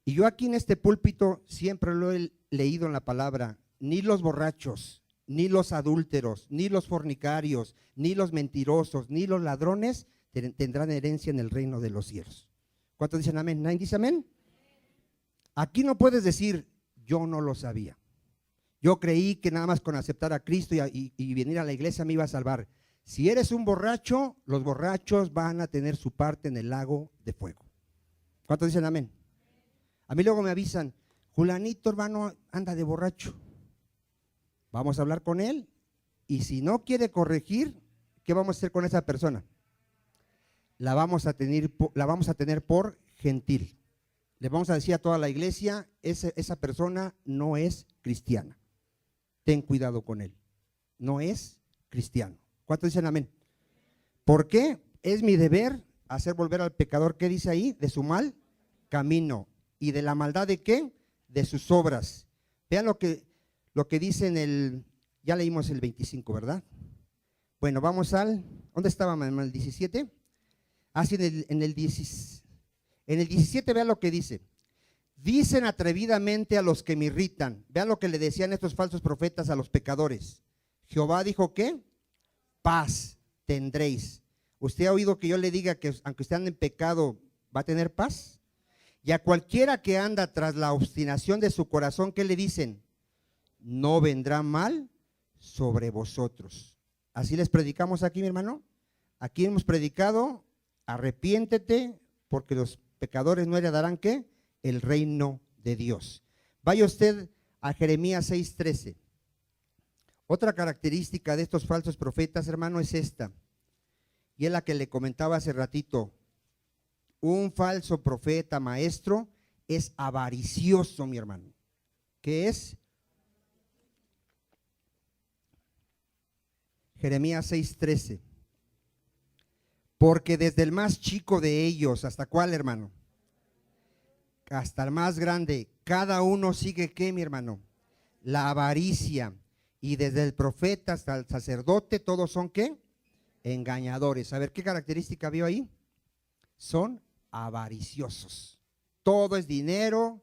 Y yo aquí en este púlpito siempre lo he leído en la palabra: ni los borrachos, ni los adúlteros, ni los fornicarios, ni los mentirosos, ni los ladrones tendrán herencia en el reino de los cielos. ¿Cuántos dicen amén? ¿Nadie dice amén? Aquí no puedes decir, yo no lo sabía. Yo creí que nada más con aceptar a Cristo y venir a la iglesia me iba a salvar. Si eres un borracho, los borrachos van a tener su parte en el lago de fuego. ¿Cuántos dicen amén? A mí luego me avisan, Julanito, hermano, anda de borracho. Vamos a hablar con él, y si no quiere corregir, ¿qué vamos a hacer con esa persona? La vamos a tener por gentil. Le vamos a decir a toda la iglesia, esa persona no es cristiana. Ten cuidado con él. No es cristiano. ¿Cuántos dicen amén? ¿Por qué? Es mi deber hacer volver al pecador, ¿qué dice ahí? De su mal camino. ¿Y de la maldad de qué? De sus obras. Vean lo que dice ya leímos el 25, ¿verdad? Bueno, vamos ¿dónde estábamos? ¿En el 17? Así en el 17, vean lo que dice. Dicen atrevidamente a los que me irritan. Vean lo que le decían estos falsos profetas a los pecadores. Jehová dijo, ¿qué? Paz tendréis. ¿Usted ha oído que yo le diga que aunque usted ande en pecado, va a tener paz? Y a cualquiera que anda tras la obstinación de su corazón, ¿qué le dicen? No vendrá mal sobre vosotros. Así les predicamos aquí, mi hermano. Aquí hemos predicado, arrepiéntete, porque los pecadores no heredarán ¿qué? El reino de Dios. Vaya usted a Jeremías 6:13. Otra característica de estos falsos profetas, hermano, es esta, y es la que le comentaba hace ratito. Un falso profeta maestro es avaricioso, mi hermano. ¿Qué es? Jeremías 6:13. Porque desde el más chico de ellos, ¿hasta cuál, hermano? Hasta el más grande, cada uno sigue, ¿qué, mi hermano? La avaricia. Y desde el profeta hasta el sacerdote, todos son, ¿qué? Engañadores. A ver, ¿qué característica vio ahí? Son avariciosos. Todo es dinero.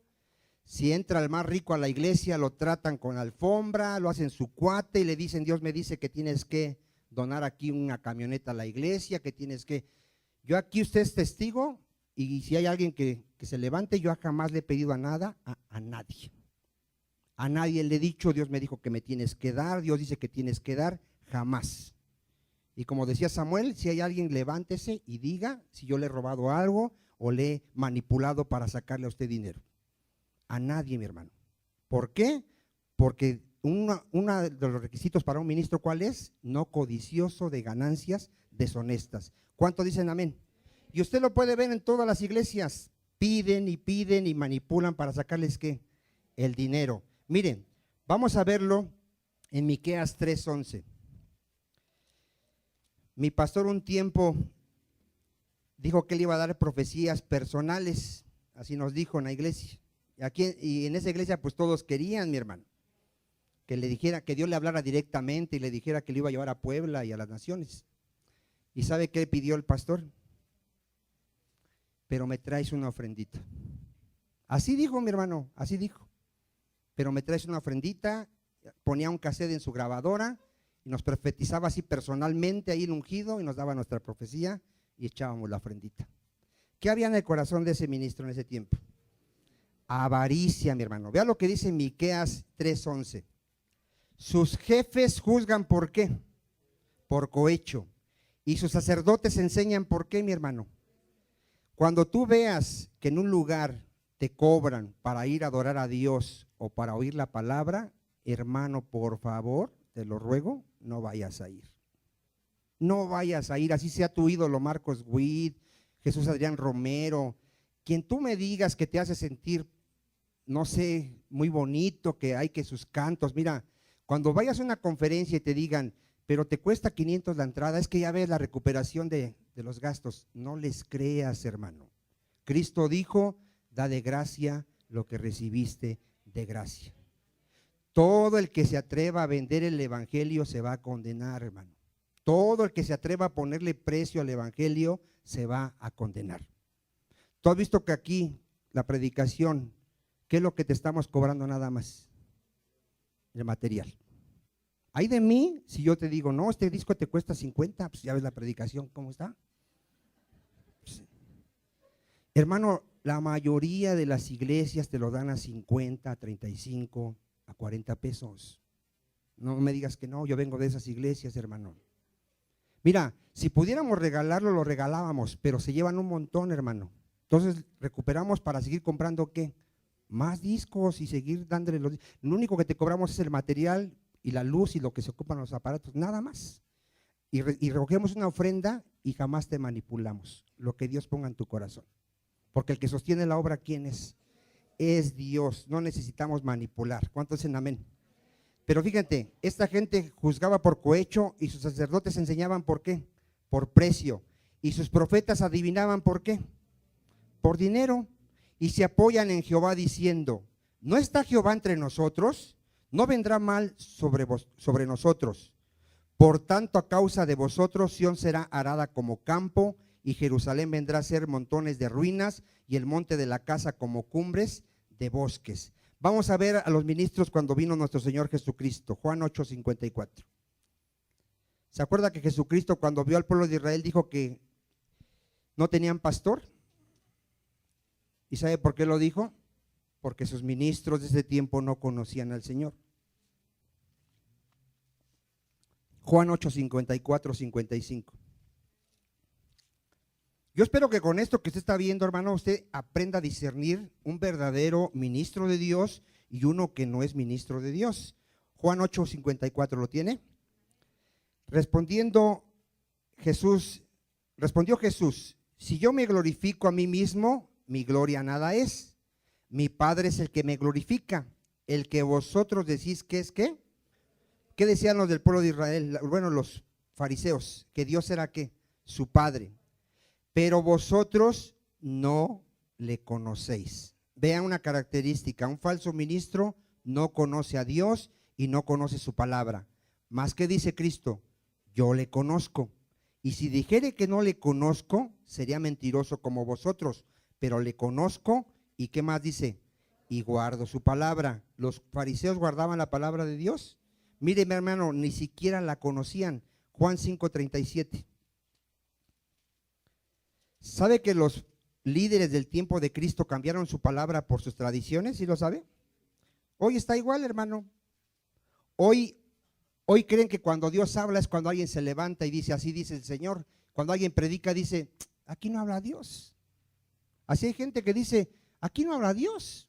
Si entra el más rico a la iglesia, lo tratan con alfombra, lo hacen su cuate y le dicen, Dios me dice que tienes que donar aquí una camioneta a la iglesia, que tienes que… Yo aquí usted es testigo, y si hay alguien que se levante, yo jamás le he pedido a nada, a nadie. A nadie le he dicho, Dios me dijo que me tienes que dar, Dios dice que tienes que dar, jamás. Y como decía Samuel, si hay alguien, levántese y diga si yo le he robado algo o le he manipulado para sacarle a usted dinero. A nadie, mi hermano. ¿Por qué? Porque uno de los requisitos para un ministro, ¿cuál es? No codicioso de ganancias deshonestas. ¿Cuánto dicen amén? Y usted lo puede ver en todas las iglesias. Piden y manipulan para sacarles, ¿qué? El dinero. Miren, vamos a verlo en Miqueas 3:11. Mi pastor un tiempo dijo que él iba a dar profecías personales, así nos dijo en la iglesia. Y en esa iglesia pues todos querían, mi hermano, que le dijera, que Dios le hablara directamente y le dijera que le iba a llevar a Puebla y a las naciones. ¿Y sabe qué pidió el pastor? Pero me traes una ofrendita. Así dijo, mi hermano, así dijo. Pero me traes una ofrendita, ponía un cassette en su grabadora y nos profetizaba así personalmente ahí el ungido y nos daba nuestra profecía y echábamos la ofrendita. ¿Qué había en el corazón de ese ministro en ese tiempo? Avaricia, mi hermano. Vea lo que dice Miqueas 3:11. Sus jefes juzgan ¿por qué? Por cohecho. Y sus sacerdotes enseñan ¿por qué, mi hermano? Cuando tú veas que en un lugar te cobran para ir a adorar a Dios o para oír la palabra, hermano, por favor, te lo ruego, no vayas a ir. No vayas a ir, así sea tu ídolo Marcos Witt, Jesús Adrián Romero, quien tú me digas que te hace sentir, no sé, muy bonito, que hay que sus cantos. Mira, cuando vayas a una conferencia y te digan, pero te cuesta 500 la entrada, es que ya ves la recuperación de los gastos. No les creas, hermano. Cristo dijo, da de gracia lo que recibiste de gracia. Todo el que se atreva a vender el evangelio se va a condenar, hermano. Todo el que se atreva a ponerle precio al evangelio se va a condenar. Tú has visto que aquí la predicación, ¿qué es lo que te estamos cobrando nada más? El material. Ay de mí si yo te digo, no, este disco te cuesta 50, pues ya ves la predicación, ¿cómo está? Pues, hermano, la mayoría de las iglesias te lo dan a 50, a 35, a 40 pesos. No me digas que no, yo vengo de esas iglesias, hermano. Mira, si pudiéramos regalarlo, lo regalábamos, pero se llevan un montón, hermano. Entonces recuperamos para seguir comprando ¿qué? Más discos y seguir dándole los… Lo único que te cobramos es el material y la luz y lo que se ocupan los aparatos, nada más. Y recogemos una ofrenda y jamás te manipulamos, lo que Dios ponga en tu corazón. Porque el que sostiene la obra, ¿quién es? Es Dios, no necesitamos manipular. ¿Cuántos dicen amén? Pero fíjate, esta gente juzgaba por cohecho y sus sacerdotes enseñaban ¿por qué? Por precio. Y sus profetas adivinaban ¿por qué? Por dinero. Y se apoyan en Jehová diciendo, ¿no está Jehová entre nosotros? No vendrá mal sobre nosotros. Por tanto, a causa de vosotros, Sión será arada como campo, y Jerusalén vendrá a ser montones de ruinas, y el monte de la casa como cumbres de bosques. Vamos a ver a los ministros cuando vino nuestro Señor Jesucristo, Juan 8:54. ¿Se acuerda que Jesucristo cuando vio al pueblo de Israel dijo que no tenían pastor? ¿Y sabe por qué lo dijo? Porque sus ministros de ese tiempo no conocían al Señor. Juan 8:54-55. Yo espero que con esto que usted está viendo, hermano, usted aprenda a discernir un verdadero ministro de Dios y uno que no es ministro de Dios. Juan 8:54, ¿lo tiene? Respondió Jesús, si yo me glorifico a mí mismo, mi gloria nada es. mi Padre es el que me glorifica, el que vosotros decís que es ¿qué? ¿Qué decían los del pueblo de Israel? Bueno, los fariseos, que Dios era ¿qué? Su Padre. Pero vosotros no le conocéis. Vean una característica, un falso ministro no conoce a Dios y no conoce su palabra. Más que dice Cristo, yo le conozco. Y si dijere que no le conozco, sería mentiroso como vosotros, pero le conozco. ¿Y qué más dice? Y guardo su palabra. ¿Los fariseos guardaban la palabra de Dios? Mire, mi hermano, ni siquiera la conocían. Juan 5:37. ¿Sabe que los líderes del tiempo de Cristo cambiaron su palabra por sus tradiciones? ¿Sí lo sabe? Hoy está igual, hermano. Hoy creen que cuando Dios habla es cuando alguien se levanta y dice, así dice el Señor. Cuando alguien predica dice, aquí no habla Dios. Así hay gente que dice, aquí no habla Dios.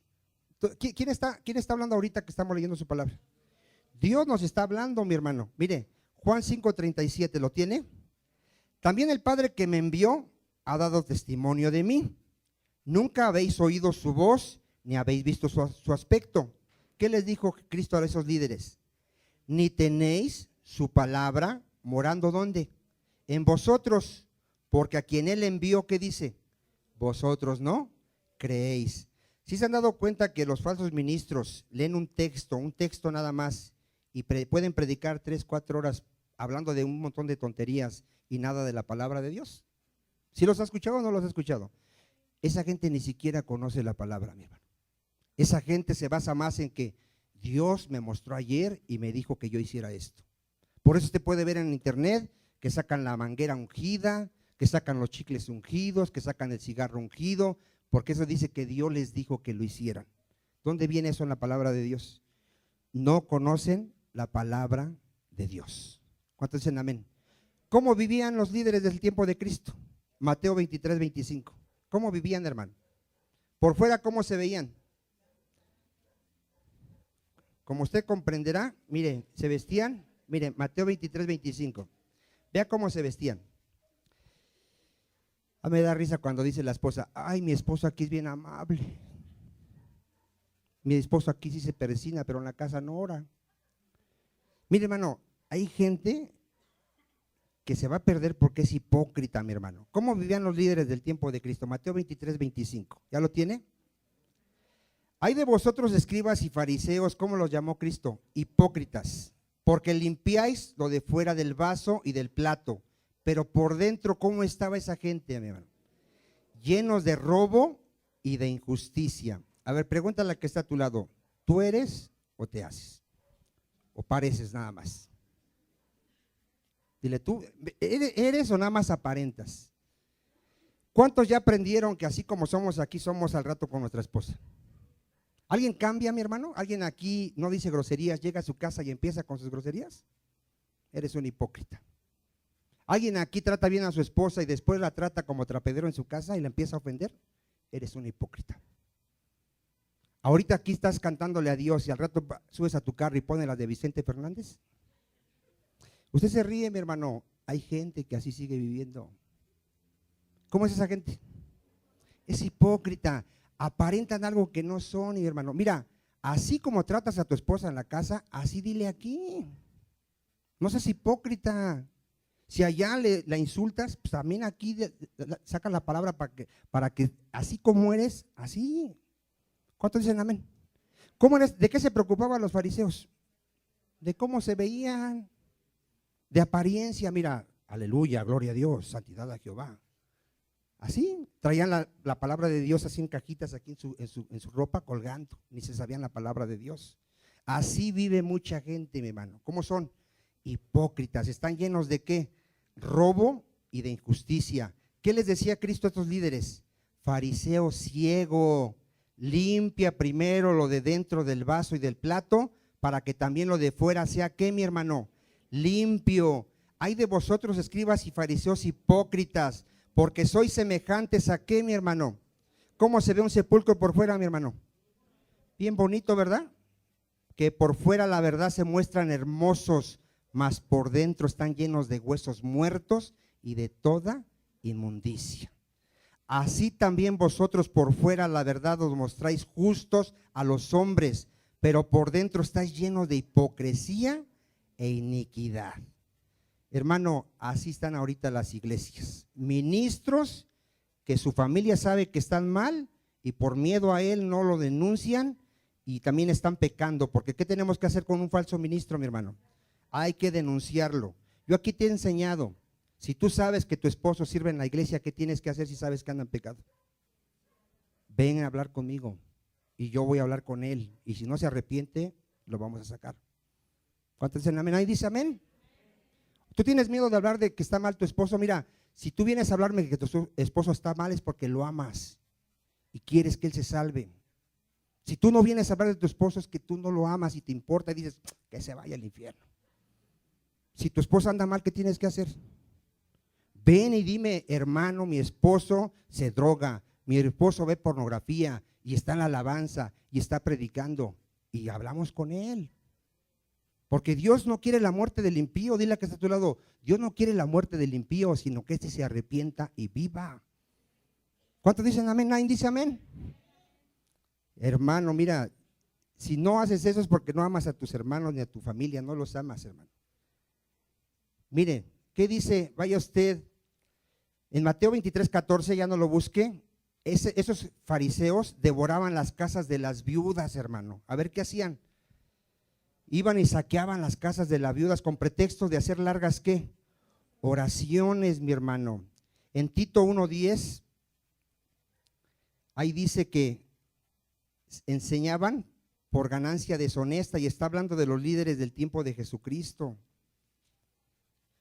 ¿Quién está hablando ahorita que estamos leyendo su palabra? Dios nos está hablando, mi hermano. Mire, Juan 5:37, ¿lo tiene? También el Padre que me envió ha dado testimonio de mí. Nunca habéis oído su voz, ni habéis visto su aspecto. ¿Qué les dijo Cristo a esos líderes? Ni tenéis su palabra morando ¿dónde? En vosotros, porque a quien él envió, ¿qué dice? Vosotros no creéis. ¿Sí se han dado cuenta que los falsos ministros leen un texto nada más y pueden predicar 3, 4 horas hablando de un montón de tonterías y nada de la palabra de Dios? ¿Sí los ha escuchado o no los ha escuchado? Esa gente ni siquiera conoce la palabra, mi hermano. Esa gente se basa más en que Dios me mostró ayer y me dijo que yo hiciera esto. Por eso usted puede ver en internet que sacan la manguera ungida, que sacan los chicles ungidos, que sacan el cigarro ungido, porque eso dice que Dios les dijo que lo hicieran. ¿Dónde viene eso en la palabra de Dios? No conocen la palabra de Dios. ¿Cuántos dicen amén? ¿Cómo vivían los líderes del tiempo de Cristo? Mateo 23:25. ¿Cómo vivían, hermano? Por fuera, ¿cómo se veían? Como usted comprenderá, mire, se vestían, mire, Mateo 23:25. Vea cómo se vestían. A mí me da risa cuando dice la esposa, ay, mi esposo aquí es bien amable. Mi esposo aquí sí se persina, pero en la casa no ora. Mire, hermano, hay gente que se va a perder porque es hipócrita, mi hermano. ¿Cómo vivían los líderes del tiempo de Cristo? Mateo 23:25. ¿Ya lo tiene? Hay de vosotros escribas y fariseos, ¿cómo los llamó Cristo? Hipócritas, porque limpiáis lo de fuera del vaso y del plato, pero por dentro, ¿cómo estaba esa gente, mi hermano? Llenos de robo y de injusticia. A ver, pregúntale a la que está a tu lado, ¿tú eres o te haces? ¿O pareces nada más? Dile, ¿tú eres o nada más aparentas? ¿Cuántos ya aprendieron que así como somos aquí, somos al rato con nuestra esposa? ¿Alguien cambia, mi hermano? ¿Alguien aquí no dice groserías, llega a su casa y empieza con sus groserías? Eres un hipócrita. ¿Alguien aquí trata bien a su esposa y después la trata como trapedero en su casa y la empieza a ofender? Eres un hipócrita. Ahorita aquí estás cantándole a Dios y al rato subes a tu carro y pones la de Vicente Fernández. Usted se ríe, mi hermano. Hay gente que así sigue viviendo. ¿Cómo es esa gente? Es hipócrita. Aparentan algo que no son, mi hermano. Mira, así como tratas a tu esposa en la casa, así dile aquí. No seas hipócrita. Si allá la insultas, pues también aquí saca la palabra para que así como eres, así. ¿Cuántos dicen amén? ¿Cómo eres? ¿De qué se preocupaban los fariseos? De cómo se veían, de apariencia. Mira, aleluya, gloria a Dios, santidad a Jehová. Así, traían la palabra de Dios así en cajitas aquí en su ropa colgando, ni se sabían la palabra de Dios. Así vive mucha gente, mi hermano. ¿Cómo son? Hipócritas. ¿Están llenos de qué? Robo y de injusticia. ¿Qué les decía Cristo a estos líderes? Fariseo ciego, limpia primero lo de dentro del vaso y del plato para que también lo de fuera sea, ¿qué, mi hermano? Limpio. Hay de vosotros, escribas y fariseos hipócritas, porque sois semejantes a ¿qué, mi hermano? ¿Cómo se ve un sepulcro por fuera, mi hermano? Bien bonito, ¿verdad? Que por fuera la verdad se muestran hermosos, mas por dentro están llenos de huesos muertos y de toda inmundicia. así también vosotros por fuera la verdad os mostráis justos a los hombres, pero por dentro estáis llenos de hipocresía e iniquidad. Hermano, así están ahorita las iglesias. Ministros que su familia sabe que están mal y por miedo a él no lo denuncian y también están pecando. Porque ¿qué tenemos que hacer con un falso ministro, mi hermano? Hay que denunciarlo. Yo aquí te he enseñado, si tú sabes que tu esposo sirve en la iglesia, ¿qué tienes que hacer si sabes que anda en pecado? Ven a hablar conmigo y yo voy a hablar con él. Y si no se arrepiente, lo vamos a sacar. ¿Cuántos dicen amén? Ahí dice amén. ¿Tú tienes miedo de hablar de que está mal tu esposo? Mira, si tú vienes a hablarme de que tu esposo está mal es porque lo amas y quieres que él se salve. Si tú no vienes a hablar de tu esposo es que tú no lo amas y te importa y dices que se vaya al infierno. Si tu esposo anda mal, ¿qué tienes que hacer? Ven y dime, hermano, mi esposo se droga, mi esposo ve pornografía y está en la alabanza y está predicando y hablamos con él. Porque Dios no quiere la muerte del impío. Dile a que está a tu lado, Dios no quiere la muerte del impío, sino que éste se arrepienta y viva. ¿Cuántos dicen amén? ¿Nadie dice amén? Hermano, mira, si no haces eso es porque no amas a tus hermanos ni a tu familia, no los amas, hermano. Mire, ¿qué dice? Vaya usted, en Mateo 23:14, ya no lo busque, esos fariseos devoraban las casas de las viudas, hermano. A ver, ¿qué hacían? Iban y saqueaban las casas de las viudas con pretextos de hacer largas, ¿qué? Oraciones, mi hermano. En Tito 1:10, ahí dice que enseñaban por ganancia deshonesta y está hablando de los líderes del tiempo de Jesucristo.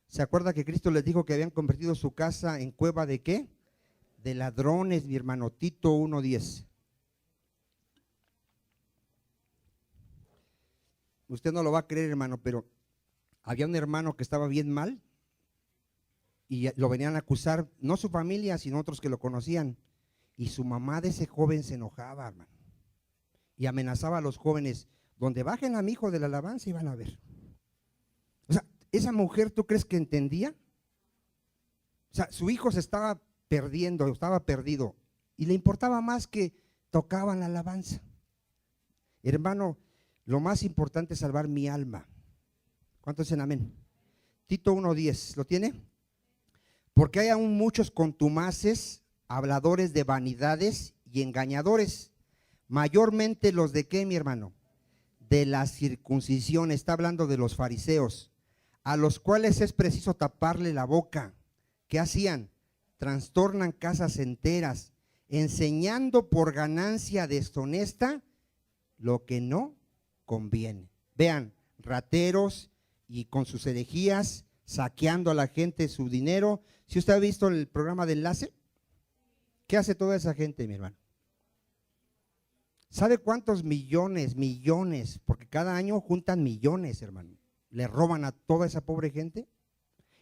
¿Se acuerda que Cristo les dijo que habían convertido su casa en cueva de qué? De ladrones, mi hermano. Tito 1:10. Usted no lo va a creer, hermano, pero había un hermano que estaba bien mal y lo venían a acusar, no su familia, sino otros que lo conocían. Y su mamá de ese joven se enojaba, hermano, y amenazaba a los jóvenes, donde bajen a mi hijo de la alabanza y van a ver. O sea, esa mujer, ¿tú crees que entendía? O sea, su hijo se estaba perdiendo, estaba perdido, y le importaba más que tocaban la alabanza. Hermano, lo más importante es salvar mi alma. ¿Cuántos dicen amén? Tito 1:10, ¿lo tiene? Porque hay aún muchos contumaces, habladores de vanidades y engañadores, mayormente los de ¿qué, mi hermano? De la circuncisión. Está hablando de los fariseos, a los cuales es preciso taparle la boca. ¿Qué hacían? Trastornan casas enteras, enseñando por ganancia deshonesta lo que no conviene. Vean, rateros y con sus herejías, saqueando a la gente su dinero. Si usted ha visto el programa de Enlace, ¿qué hace toda esa gente, mi hermano? ¿Sabe cuántos millones? Porque cada año juntan millones, hermano. Le roban a toda esa pobre gente.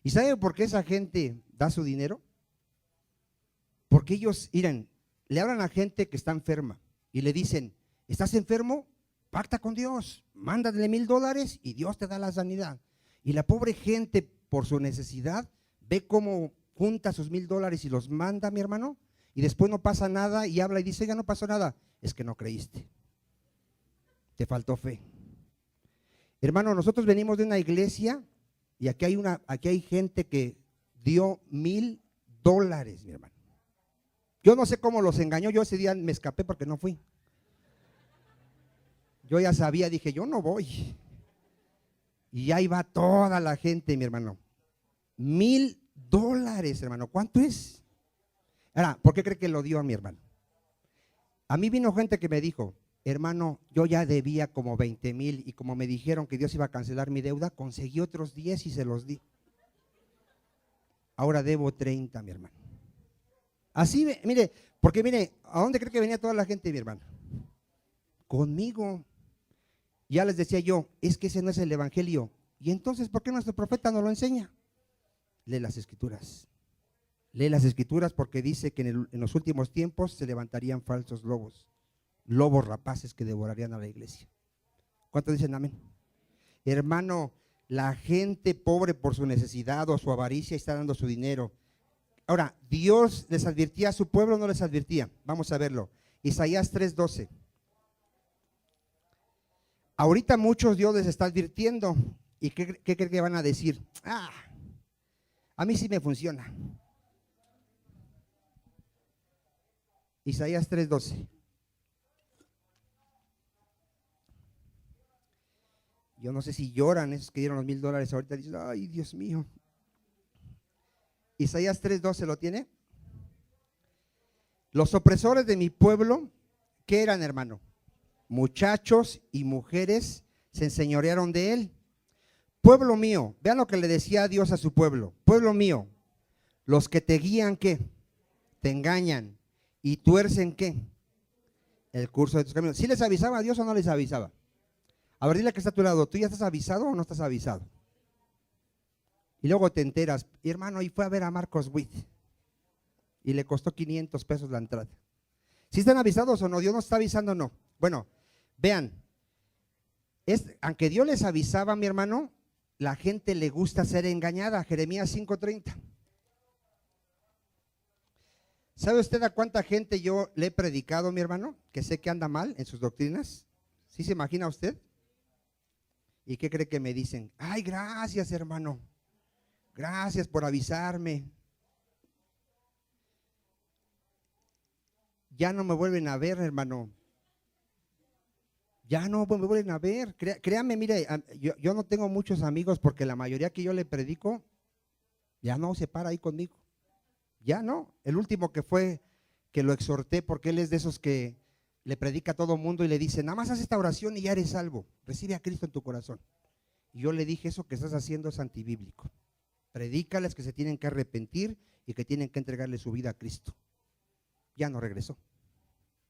¿Y sabe por qué esa gente da su dinero? Porque ellos, miren, le hablan a gente que está enferma y le dicen, ¿estás enfermo? Pacta con Dios, mándale $1,000 y Dios te da la sanidad. Y la pobre gente, por su necesidad, ve cómo junta sus $1,000 y los manda, mi hermano, y después no pasa nada y habla y dice, ya no pasó nada. Es que no creíste, te faltó fe. Hermano, nosotros venimos de una iglesia y aquí hay gente que dio $1,000, mi hermano. Yo no sé cómo los engañó, yo ese día me escapé porque no fui. Yo ya sabía, dije, yo no voy. Y ahí va toda la gente, mi hermano. $1,000, hermano. ¿Cuánto es? Ahora, ¿por qué cree que lo dio a mi hermano? A mí vino gente que me dijo, hermano, yo ya debía como 20,000 y como me dijeron que Dios iba a cancelar mi deuda, conseguí otros 10 y se los di. Ahora debo 30, mi hermano. Así, mire, porque mire, ¿a dónde cree que venía toda la gente, mi hermano? Conmigo. Ya les decía yo, es que ese no es el evangelio. Y entonces, ¿por qué nuestro profeta no lo enseña? Lee las escrituras. Lee las escrituras porque dice que en los últimos tiempos se levantarían falsos lobos, lobos rapaces que devorarían a la iglesia. ¿Cuántos dicen amén? Hermano, la gente pobre por su necesidad o su avaricia está dando su dinero. Ahora, ¿Dios les advirtía a su pueblo o no les advirtía? Vamos a verlo. Isaías 3:12. Ahorita muchos Dios les está advirtiendo. ¿Y qué creen que van a decir? A mí sí me funciona. Isaías 3:12. Yo no sé si lloran esos que dieron los $1,000 ahorita. Dicen, ay, Dios mío. Isaías 3:12, ¿lo tiene? Los opresores de mi pueblo, ¿qué eran, hermano? Muchachos y mujeres se enseñorearon de él. Pueblo mío, vean lo que le decía Dios a su pueblo. Pueblo mío, los que te guían, ¿qué? Te engañan y tuercen, ¿qué? El curso de tus caminos. ¿Sí les avisaba a Dios o no les avisaba? A ver, dile que está a tu lado, ¿tú ya estás avisado o no estás avisado? Y luego te enteras, y hermano, y fue a ver a Marcos Witt y le costó $500 la entrada. ¿Sí están avisados o no? ¿Dios nos está avisando o no? Bueno, vean, aunque Dios les avisaba, mi hermano, la gente le gusta ser engañada. Jeremías 5:30. ¿Sabe usted a cuánta gente yo le he predicado, mi hermano, que sé que anda mal en sus doctrinas? ¿Sí se imagina usted? ¿Y qué cree que me dicen? Ay, gracias, hermano. Gracias por avisarme. Ya no me vuelven a ver, hermano. Ya no me vuelven a ver. Créame, mire, yo no tengo muchos amigos porque la mayoría que yo le predico ya no se para ahí conmigo. Ya no. El último que fue que lo exhorté porque él es de esos que le predica a todo mundo y le dice, nada más haz esta oración y ya eres salvo. Recibe a Cristo en tu corazón. Y yo le dije, eso que estás haciendo es antibíblico. Predícales que se tienen que arrepentir y que tienen que entregarle su vida a Cristo. Ya no regresó.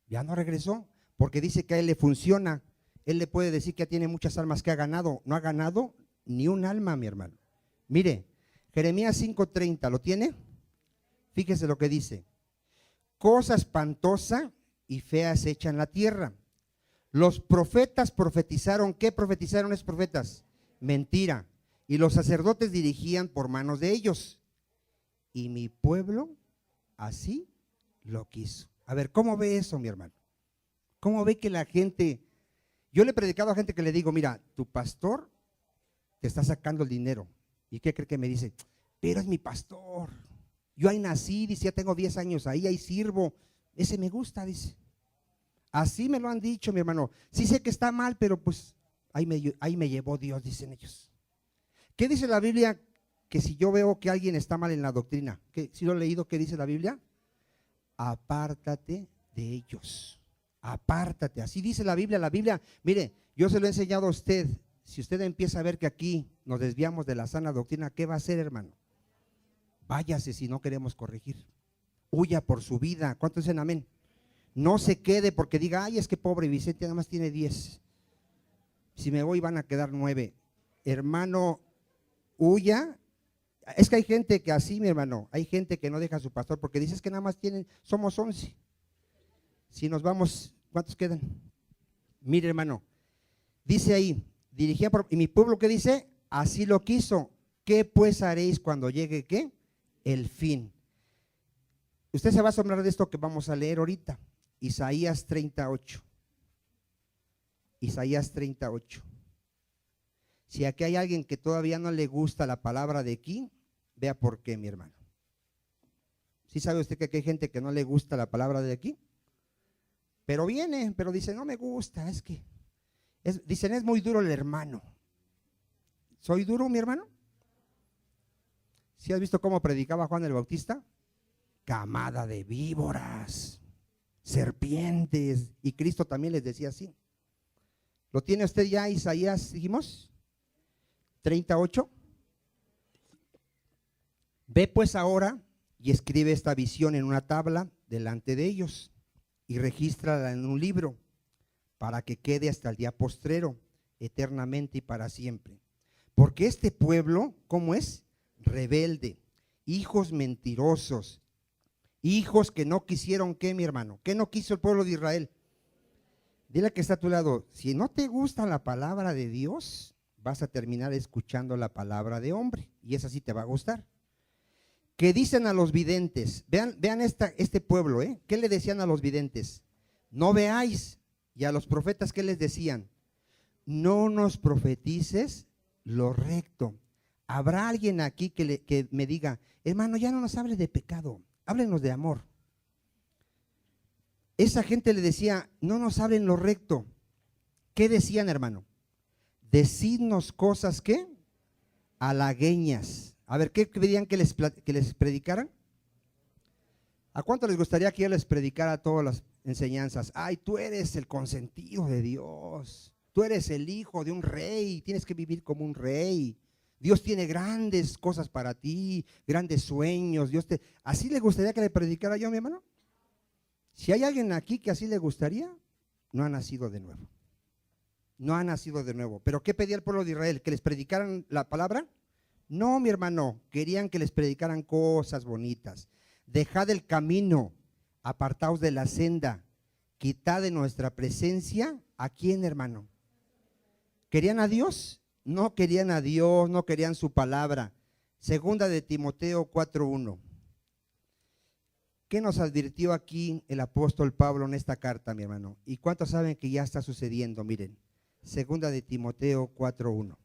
Ya no regresó porque dice que a él le funciona. Él le puede decir que ya tiene muchas almas que ha ganado. No ha ganado ni un alma, mi hermano. Mire, Jeremías 5:30, ¿lo tiene? Fíjese lo que dice. Cosa espantosa y fea se echa en la tierra. Los profetas profetizaron. ¿Qué profetizaron esos profetas? Mentira. Y los sacerdotes dirigían por manos de ellos. Y mi pueblo así lo quiso. A ver, ¿cómo ve eso, mi hermano? ¿Cómo ve que la gente? Yo le he predicado a gente que le digo, mira, tu pastor te está sacando el dinero. ¿Y qué cree que me dice? Pero es mi pastor. Yo ahí nací, dice, ya tengo 10 años ahí sirvo. Ese me gusta, dice. Así me lo han dicho, mi hermano. Sí sé que está mal, pero pues ahí me llevó Dios, dicen ellos. ¿Qué dice la Biblia? Que si yo veo que alguien está mal en la doctrina, si lo he leído, ¿qué dice la Biblia? Apártate de ellos. Apártate, así dice la Biblia, mire, yo se lo he enseñado a usted. Si usted empieza a ver que aquí nos desviamos de la sana doctrina, ¿qué va a hacer, hermano? Váyase si no queremos corregir. Huya por su vida. ¿Cuántos dicen amén? No se quede porque diga, ay, es que pobre Vicente nada más tiene 10. Si me voy van a quedar 9. Hermano, huya. Es que hay gente que así, mi hermano, hay gente que no deja a su pastor porque dices que nada más somos 11. Si nos vamos, ¿cuántos quedan? Mire, hermano, dice ahí, y mi pueblo, ¿qué dice? Así lo quiso. ¿Qué pues haréis cuando llegue, qué? El fin. Usted se va a asombrar de esto que vamos a leer ahorita. Isaías 38. Isaías 38. Si aquí hay alguien que todavía no le gusta la palabra de aquí, vea por qué, mi hermano. ¿Sí sabe usted que aquí hay gente que no le gusta la palabra de aquí? Pero viene, pero dice, no me gusta, dicen, es muy duro el hermano. ¿Soy duro, mi hermano? ¿Sí has visto cómo predicaba Juan el Bautista? Camada de víboras, serpientes, y Cristo también les decía así. ¿Lo tiene usted ya, Isaías, dijimos? 38. Ve pues ahora y escribe esta visión en una tabla delante de ellos y regístrala en un libro para que quede hasta el día postrero, eternamente y para siempre. Porque este pueblo, ¿cómo es? Rebelde, hijos mentirosos, hijos que no quisieron, ¿qué, mi hermano? ¿Qué no quiso el pueblo de Israel? Dile que está a tu lado, si no te gusta la palabra de Dios, vas a terminar escuchando la palabra de hombre y esa sí te va a gustar. que dicen a los videntes, vean este pueblo, ¿qué le decían a los videntes? No veáis. Y a los profetas, ¿qué les decían? No nos profetices lo recto. ¿Habrá alguien aquí que me diga, hermano, ya no nos hables de pecado, háblenos de amor? Esa gente le decía, no nos hablen lo recto. ¿Qué decían, hermano? Decidnos cosas, ¿qué? Halagueñas. A ver, ¿qué pedían que les predicaran? ¿A cuánto les gustaría que yo les predicara todas las enseñanzas? Ay, tú eres el consentido de Dios, tú eres el hijo de un rey, tienes que vivir como un rey. Dios tiene grandes cosas para ti, grandes sueños. ¿Así le gustaría que le predicara yo, mi hermano? Si hay alguien aquí que así le gustaría, no ha nacido de nuevo. No ha nacido de nuevo. ¿Pero qué pedía el pueblo de Israel? ¿Que les predicaran la palabra? No, mi hermano, querían que les predicaran cosas bonitas. Dejad el camino, apartaos de la senda, quitad de nuestra presencia. ¿A quién, hermano? ¿Querían a Dios? No querían a Dios, no querían su palabra. Segunda de Timoteo 4:1. ¿Qué nos advirtió aquí el apóstol Pablo en esta carta, mi hermano? ¿Y cuántos saben que ya está sucediendo? Miren, segunda de Timoteo 4:1.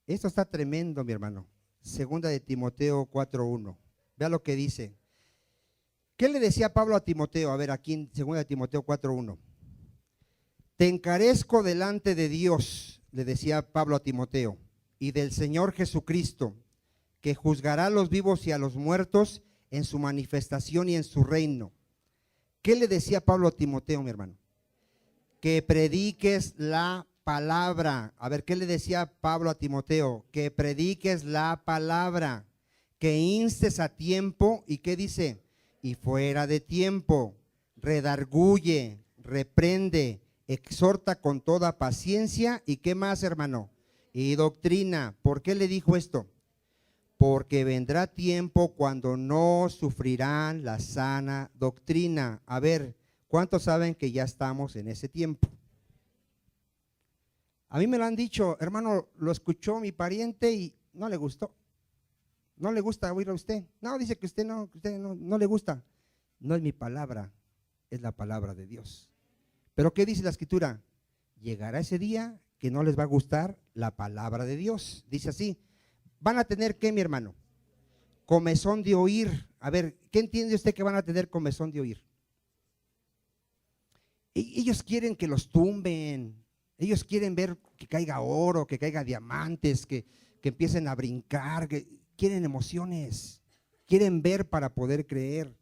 Esto está tremendo, mi hermano. Segunda de Timoteo 4:1. Vea lo que dice. ¿Qué le decía Pablo a Timoteo? A ver, aquí en segunda de Timoteo 4:1. Te encarezco delante de Dios, le decía Pablo a Timoteo, y del Señor Jesucristo, que juzgará a los vivos y a los muertos en su manifestación y en su reino. ¿Qué le decía Pablo a Timoteo, mi hermano? Que prediques la palabra. A ver, ¿qué le decía Pablo a Timoteo? Que prediques la palabra, que instes a tiempo, ¿y qué dice? Y fuera de tiempo, redarguye, reprende, exhorta con toda paciencia, ¿y qué más, hermano? Y doctrina. ¿Por qué le dijo esto? Porque vendrá tiempo cuando no sufrirán la sana doctrina. A ver, ¿cuántos saben que ya estamos en ese tiempo? A mí me lo han dicho, hermano, lo escuchó mi pariente y no le gustó. No le gusta oír a usted. No, dice que usted no le gusta. No es mi palabra, es la palabra de Dios. Pero ¿qué dice la Escritura? Llegará ese día que no les va a gustar la palabra de Dios. Dice así, van a tener ¿qué, mi hermano? Comezón de oír. A ver, ¿qué entiende usted que van a tener comezón de oír? Ellos quieren que los tumben. Ellos quieren ver que caiga oro, que caiga diamantes, que empiecen a brincar, que quieren emociones, quieren ver para poder creer.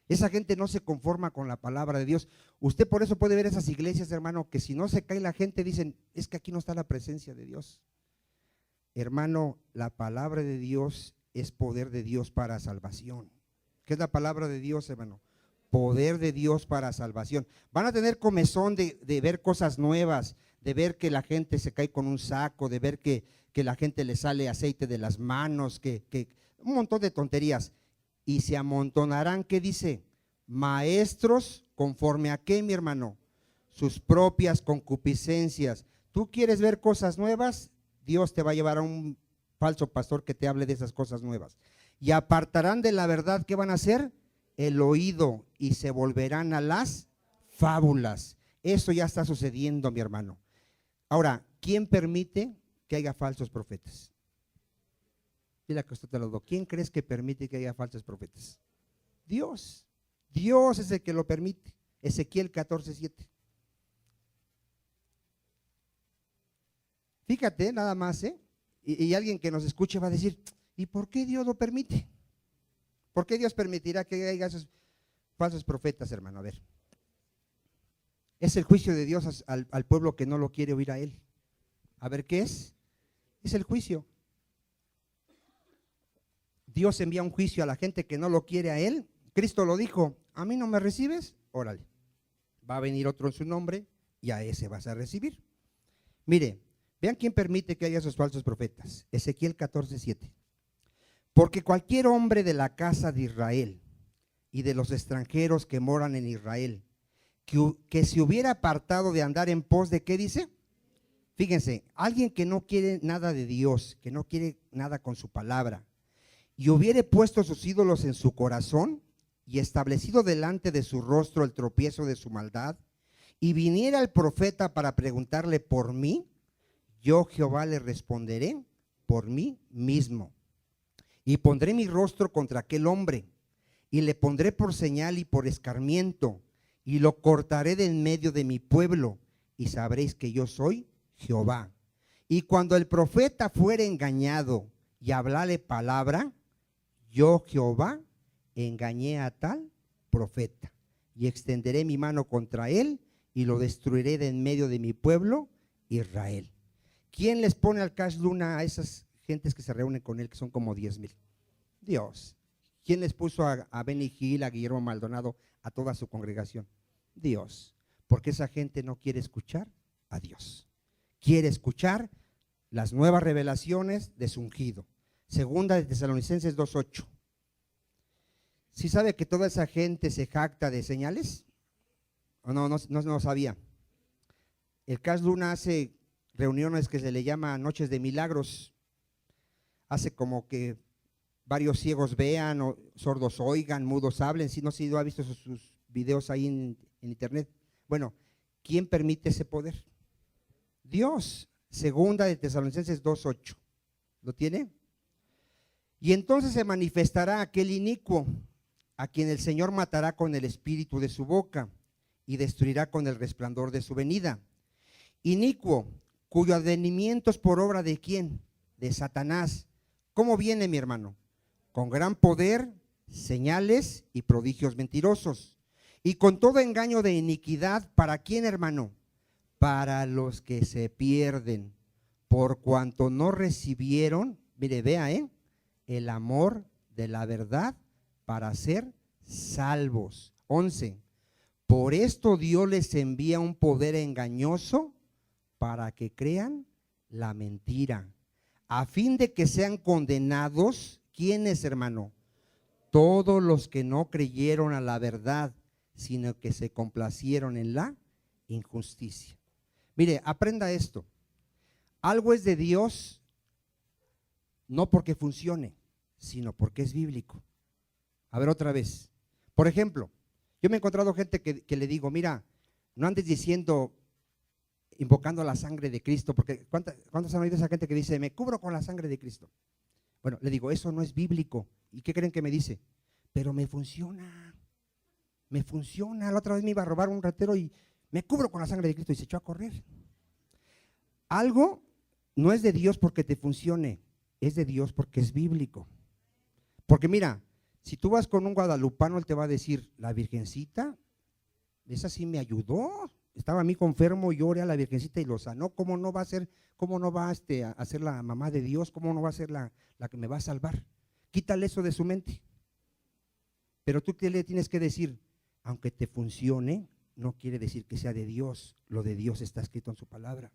Esa gente no se conforma con la palabra de Dios. Usted por eso puede ver esas iglesias, hermano, que si no se cae la gente dicen, es que aquí no está la presencia de Dios. Hermano, la palabra de Dios es poder de Dios para salvación. ¿Qué es la palabra de Dios, hermano? Poder de Dios para salvación. Van a tener comezón de ver cosas nuevas, de ver que la gente se cae con un saco, de ver que la gente le sale aceite de las manos, que un montón de tonterías. Y se amontonarán, ¿qué dice? Maestros, ¿conforme a qué, mi hermano? Sus propias concupiscencias. ¿Tú quieres ver cosas nuevas? Dios te va a llevar a un falso pastor que te hable de esas cosas nuevas. Y apartarán de la verdad, ¿qué van a hacer? El oído, y se volverán a las fábulas. Eso ya está sucediendo, mi hermano. Ahora, ¿quién permite que haya falsos profetas? Mira que usted te lo doy. ¿Quién crees que permite que haya falsos profetas? Dios. Dios es el que lo permite. Ezequiel 14:7. Fíjate nada más, y alguien que nos escuche va a decir, ¿y por qué Dios lo permite? ¿Por qué Dios permitirá que haya esos falsos profetas, hermano? A ver. Es el juicio de Dios al pueblo que no lo quiere oír a Él. A ver, ¿qué es? Es el juicio. Dios envía un juicio a la gente que no lo quiere a Él. Cristo lo dijo, ¿a mí no me recibes? Órale, va a venir otro en su nombre y a ese vas a recibir. Mire, vean quién permite que haya esos falsos profetas. Ezequiel 14:7. Porque cualquier hombre de la casa de Israel y de los extranjeros que moran en Israel, que se hubiera apartado de andar en pos de, ¿qué dice? Fíjense, alguien que no quiere nada de Dios, que no quiere nada con su palabra, y hubiere puesto sus ídolos en su corazón y establecido delante de su rostro el tropiezo de su maldad, y viniera el profeta para preguntarle por mí, yo Jehová le responderé por mí mismo. Y pondré mi rostro contra aquel hombre, y le pondré por señal y por escarmiento, y lo cortaré de en medio de mi pueblo, y sabréis que yo soy Jehová. Y cuando el profeta fuere engañado y hablare palabra, yo Jehová engañé a tal profeta, y extenderé mi mano contra él, y lo destruiré de en medio de mi pueblo Israel. ¿Quién les pone al Cash Luna a esas gentes que se reúnen con él, que son como 10,000? Dios. ¿Quién les puso a Benny Hill, a Guillermo Maldonado, a toda su congregación? Dios. Porque esa gente no quiere escuchar a Dios. Quiere escuchar las nuevas revelaciones de su ungido. Segunda de Tesalonicenses 2:8. ¿Sí sabe que toda esa gente se jacta de señales? ¿O no sabía? El Cash Luna hace reuniones que se le llama Noches de Milagros. Hace como que varios ciegos vean, o sordos oigan, mudos hablen. Si no, si no ha visto sus videos ahí en internet. Bueno, ¿quién permite ese poder? Dios. Segunda de Tesalonicenses 2:8. ¿Lo tiene? Y entonces se manifestará aquel inicuo, a quien el Señor matará con el espíritu de su boca y destruirá con el resplandor de su venida. Inicuo, cuyo advenimiento es por obra de ¿quién? De Satanás. ¿Cómo viene, mi hermano? Con gran poder, señales y prodigios mentirosos, y con todo engaño de iniquidad. ¿Para quién, hermano? Para los que se pierden, por cuanto no recibieron, mire, vea, el amor de la verdad para ser salvos. 11. Por esto Dios les envía un poder engañoso para que crean la mentira, a fin de que sean condenados. ¿Quiénes, hermano? Todos los que no creyeron a la verdad, sino que se complacieron en la injusticia. Mire, aprenda esto. Algo es de Dios no porque funcione, sino porque es bíblico. A ver, otra vez. Por ejemplo, yo me he encontrado gente que le digo, mira, no andes diciendo, invocando la sangre de Cristo, porque ¿cuántos han oído esa gente que dice, me cubro con la sangre de Cristo? Bueno, le digo, eso no es bíblico. ¿Y qué creen que me dice? Pero me funciona. Me funciona. La otra vez me iba a robar un ratero y me cubro con la sangre de Cristo y se echó a correr. Algo no es de Dios porque te funcione, es de Dios porque es bíblico. Porque mira, si tú vas con un guadalupano, él te va a decir, la Virgencita, esa sí me ayudó. Estaba a mí enfermo y oré a la Virgencita y lo sanó. ¿Cómo no va a ser, cómo no va a ser la mamá de Dios? ¿Cómo no va a ser la que me va a salvar? Quítale eso de su mente. Pero tú ¿qué le tienes que decir? Aunque te funcione, no quiere decir que sea de Dios. Lo de Dios está escrito en su palabra.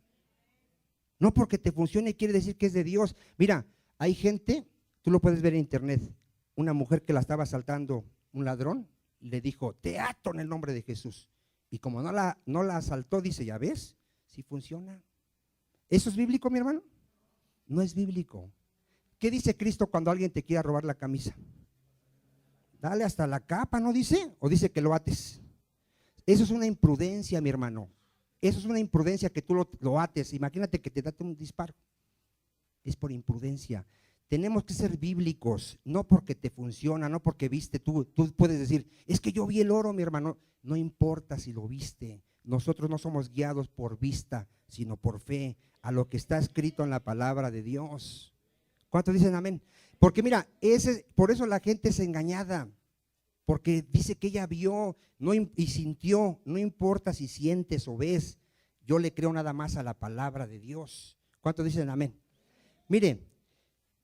No porque te funcione quiere decir que es de Dios. Mira, hay gente, tú lo puedes ver en internet, una mujer que la estaba asaltando un ladrón, le dijo, te ato en el nombre de Jesús. Y como no la asaltó, dice, ya ves, sí funciona. ¿Eso es bíblico, mi hermano? No es bíblico. ¿Qué dice Cristo cuando alguien te quiera robar la camisa? Dale hasta la capa, ¿no dice? ¿O dice que lo ates? Eso es una imprudencia, mi hermano. Eso es una imprudencia que tú lo ates. Imagínate que te date un disparo. Es por imprudencia. Tenemos que ser bíblicos, no porque te funciona, no porque viste tú puedes decir, es que yo vi el oro, mi hermano. No importa si lo viste. Nosotros no somos guiados por vista, sino por fe, a lo que está escrito en la palabra de Dios. ¿Cuántos dicen amén? Porque mira, por eso la gente es engañada, porque dice que ella vio y sintió. No importa si sientes o ves, yo le creo nada más a la palabra de Dios. ¿Cuántos dicen amén? Mire,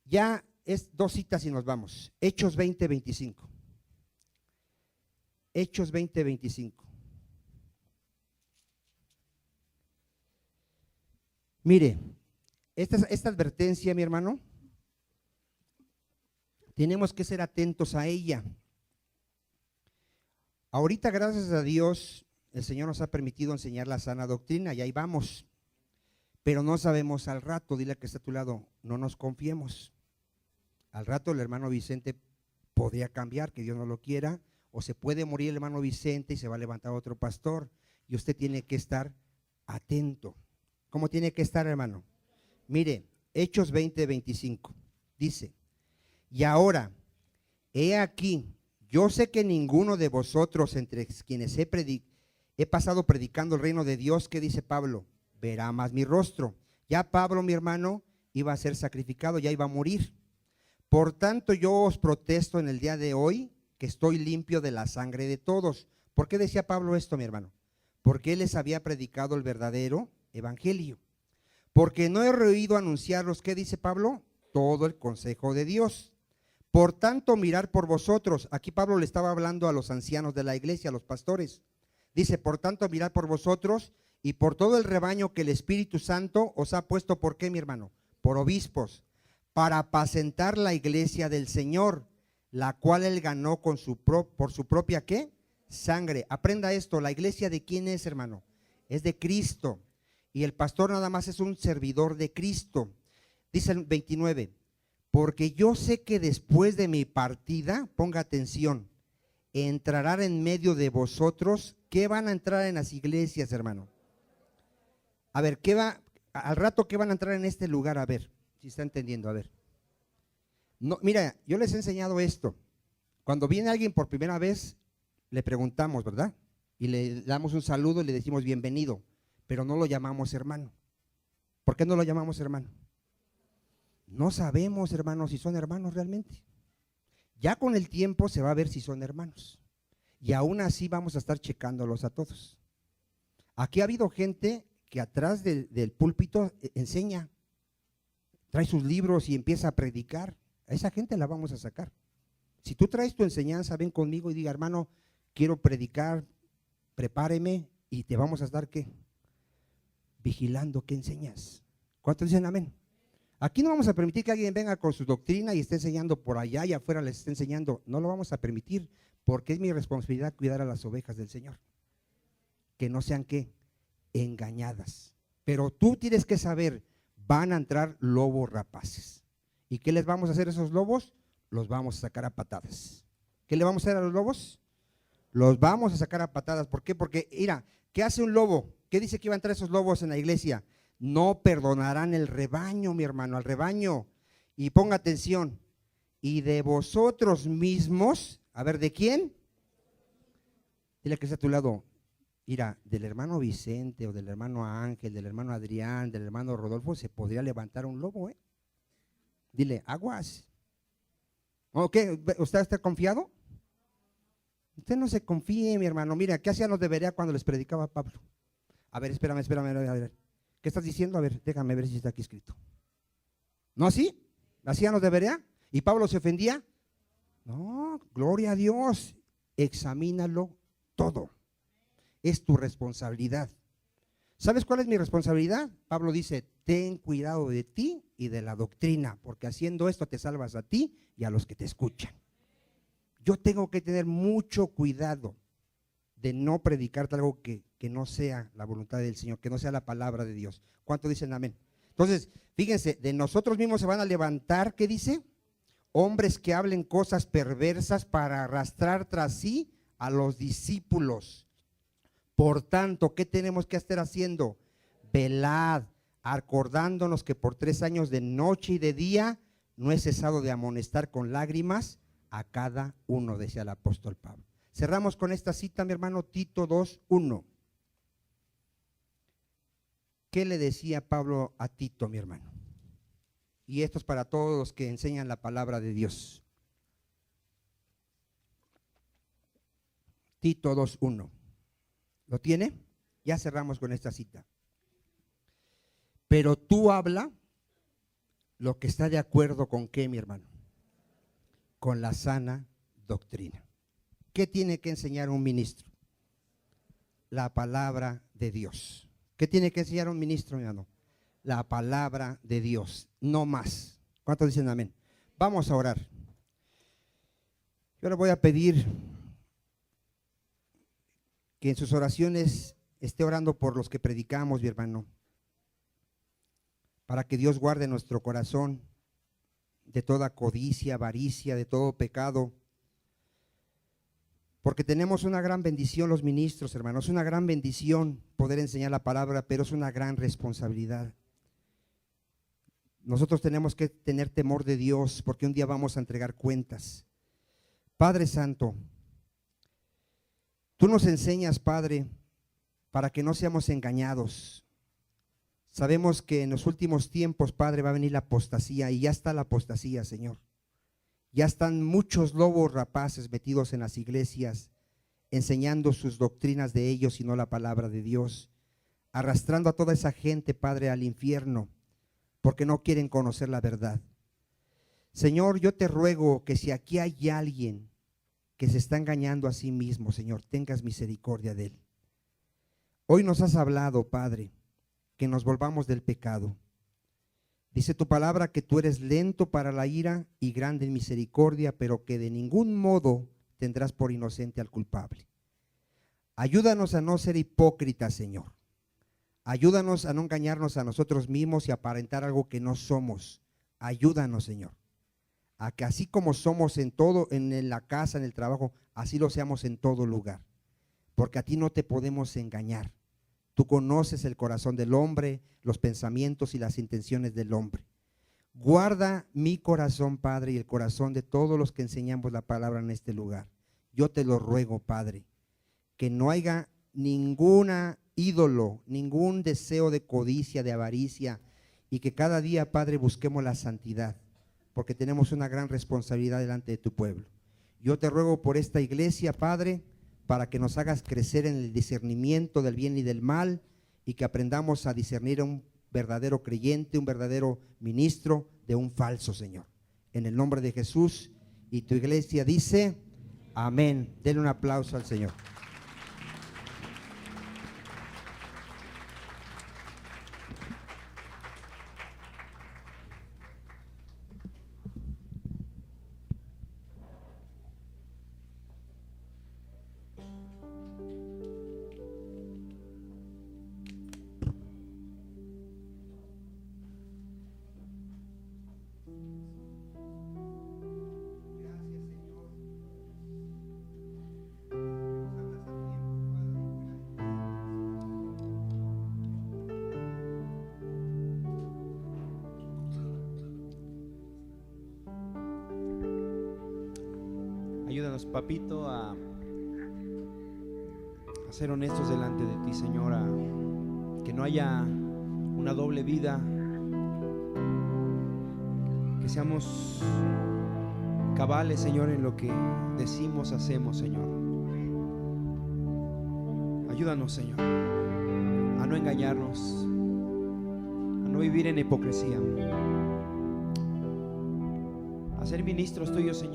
ya es 2 citas y nos vamos. Hechos 20:25. Hechos 20:25. Mire, esta advertencia, mi hermano, tenemos que ser atentos a ella. Ahorita, gracias a Dios, el Señor nos ha permitido enseñar la sana doctrina y ahí vamos. pero no sabemos al rato. Dile al que está a tu lado, no nos confiemos. Al rato el hermano Vicente podría cambiar, que Dios no lo quiera, o se puede morir el hermano Vicente y se va a levantar otro pastor, y usted tiene que estar atento. ¿Cómo tiene que estar, hermano? Mire, Hechos 20:25 dice: y ahora, he aquí, yo sé que ninguno de vosotros entre quienes he pasado predicando el reino de Dios, ¿qué dice Pablo? Verá más mi rostro. Ya Pablo, mi hermano, iba a ser sacrificado, ya iba a morir. Por tanto, yo os protesto en el día de hoy que estoy limpio de la sangre de todos. ¿Por qué decía Pablo esto, mi hermano? Porque él les había predicado el verdadero evangelio. Porque no he oído anunciaros, ¿qué dice Pablo? Todo el consejo de Dios. Por tanto, mirad por vosotros. Aquí Pablo le estaba hablando a los ancianos de la iglesia, a los pastores. Dice, por tanto, mirad por vosotros y por todo el rebaño que el Espíritu Santo os ha puesto. ¿Por qué, mi hermano? Por obispos, para apacentar la iglesia del Señor, la cual él ganó por su propia, ¿qué? Sangre. Aprenda esto, ¿la iglesia de quién es, hermano? Es de Cristo. Y el pastor nada más es un servidor de Cristo. Dice el 29, porque yo sé que después de mi partida, ponga atención, entrarán en medio de vosotros. ¿Qué van a entrar en las iglesias, hermano? A ver, al rato qué van a entrar en este lugar? A ver, si está entendiendo, a ver. No, mira, yo les he enseñado esto. Cuando viene alguien por primera vez, le preguntamos, ¿verdad? Y le damos un saludo y le decimos bienvenido, pero no lo llamamos hermano. ¿Por qué no lo llamamos hermano? No sabemos, hermanos, si son hermanos realmente. Ya con el tiempo se va a ver si son hermanos. Y aún así vamos a estar checándolos a todos. Aquí ha habido gente que atrás del púlpito enseña, trae sus libros y empieza a predicar. A esa gente la vamos a sacar. Si tú traes tu enseñanza, ven conmigo y diga, hermano, quiero predicar, prepáreme, y te vamos a estar, ¿qué? Vigilando qué enseñas. ¿Cuántos dicen amén? Aquí no vamos a permitir que alguien venga con su doctrina y esté enseñando por allá y afuera les esté enseñando. No lo vamos a permitir, porque es mi responsabilidad cuidar a las ovejas del Señor. Que no sean, ¿qué? Engañadas. Pero tú tienes que saber, van a entrar lobos rapaces. ¿Y qué les vamos a hacer a esos lobos? Los vamos a sacar a patadas. ¿Qué le vamos a hacer a los lobos? Los vamos a sacar a patadas. ¿Por qué? Porque, mira, ¿qué hace un lobo? ¿Qué dice que iban a entrar esos lobos en la iglesia? No perdonarán el rebaño, mi hermano, al rebaño. Y ponga atención, y de vosotros mismos, a ver, ¿de quién? Dile que está a tu lado, mira, del hermano Vicente o del hermano Ángel, del hermano Adrián, del hermano Rodolfo, se podría levantar un lobo, ¿eh? Dile, aguas. ¿Ok? ¿Usted está confiado? Usted no se confíe, mi hermano. Mira, ¿qué hacían los de Berea cuando les predicaba Pablo? A ver, espérame, a ver. ¿Qué estás diciendo? A ver, déjame ver si está aquí escrito. ¿No así? ¿Hacían los de Berea? ¿Y Pablo se ofendía? No, gloria a Dios. Examínalo todo. Es tu responsabilidad. ¿Sabes cuál es mi responsabilidad? Pablo dice, ten cuidado de ti y de la doctrina, porque haciendo esto te salvas a ti y a los que te escuchan. Yo tengo que tener mucho cuidado de no predicarte algo que no sea la voluntad del Señor, que no sea la palabra de Dios. ¿Cuánto dicen amén? Entonces, fíjense, de nosotros mismos se van a levantar, ¿qué dice? Hombres que hablen cosas perversas para arrastrar tras sí a los discípulos. Por tanto, ¿qué tenemos que estar haciendo? Velad, acordándonos que por 3 años de noche y de día no he cesado de amonestar con lágrimas a cada uno, decía el apóstol Pablo. Cerramos con esta cita, mi hermano, Tito 2:1. ¿Qué le decía Pablo a Tito, mi hermano? Y esto es para todos los que enseñan la palabra de Dios. Tito 2:1. ¿Lo tiene? Ya cerramos con esta cita. Pero tú habla lo que está de acuerdo con qué, mi hermano, con la sana doctrina. ¿Qué tiene que enseñar un ministro? La palabra de Dios. ¿Qué tiene que enseñar un ministro, mi hermano? La palabra de Dios, no más. ¿Cuántos dicen amén? Vamos a orar. Yo le voy a pedir que en sus oraciones esté orando por los que predicamos, mi hermano. para que Dios guarde nuestro corazón de toda codicia, avaricia, de todo pecado. Porque tenemos una gran bendición los ministros, hermanos, una gran bendición poder enseñar la palabra, pero es una gran responsabilidad. Nosotros tenemos que tener temor de Dios, porque un día vamos a entregar cuentas. Padre Santo, tú nos enseñas, Padre, para que no seamos engañados. Sabemos que en los últimos tiempos, Padre, va a venir la apostasía, y ya está la apostasía, Señor. Ya están muchos lobos rapaces metidos en las iglesias, enseñando sus doctrinas de ellos y no la palabra de Dios, arrastrando a toda esa gente, Padre, al infierno, porque no quieren conocer la verdad. Señor, yo te ruego que si aquí hay alguien que se está engañando a sí mismo, Señor, tengas misericordia de él. Hoy nos has hablado, Padre, que nos volvamos del pecado. Dice tu palabra que tú eres lento para la ira y grande en misericordia, pero que de ningún modo tendrás por inocente al culpable. Ayúdanos a no ser hipócritas, Señor. Ayúdanos a no engañarnos a nosotros mismos y aparentar algo que no somos. Ayúdanos, Señor, a que así como somos en todo, en la casa, en el trabajo, así lo seamos en todo lugar. Porque a ti no te podemos engañar. Tú conoces el corazón del hombre, los pensamientos y las intenciones del hombre. Guarda mi corazón, Padre, y el corazón de todos los que enseñamos la palabra en este lugar. Yo te lo ruego, Padre, que no haya ninguna ídolo, ningún deseo de codicia, de avaricia, y que cada día, Padre, busquemos la santidad, porque tenemos una gran responsabilidad delante de tu pueblo. Yo te ruego por esta iglesia, Padre, para que nos hagas crecer en el discernimiento del bien y del mal, y que aprendamos a discernir a un verdadero creyente, un verdadero ministro de un falso, Señor. En el nombre de Jesús, y tu iglesia dice, amén. Denle un aplauso al Señor. Ayúdanos, papito, a ser honestos delante de ti, Señor, que no haya una doble vida, que seamos cabales, Señor, en lo que decimos, hacemos, Señor. Ayúdanos, Señor, a no engañarnos, a no vivir en hipocresía, a ser ministros tuyos, Señor.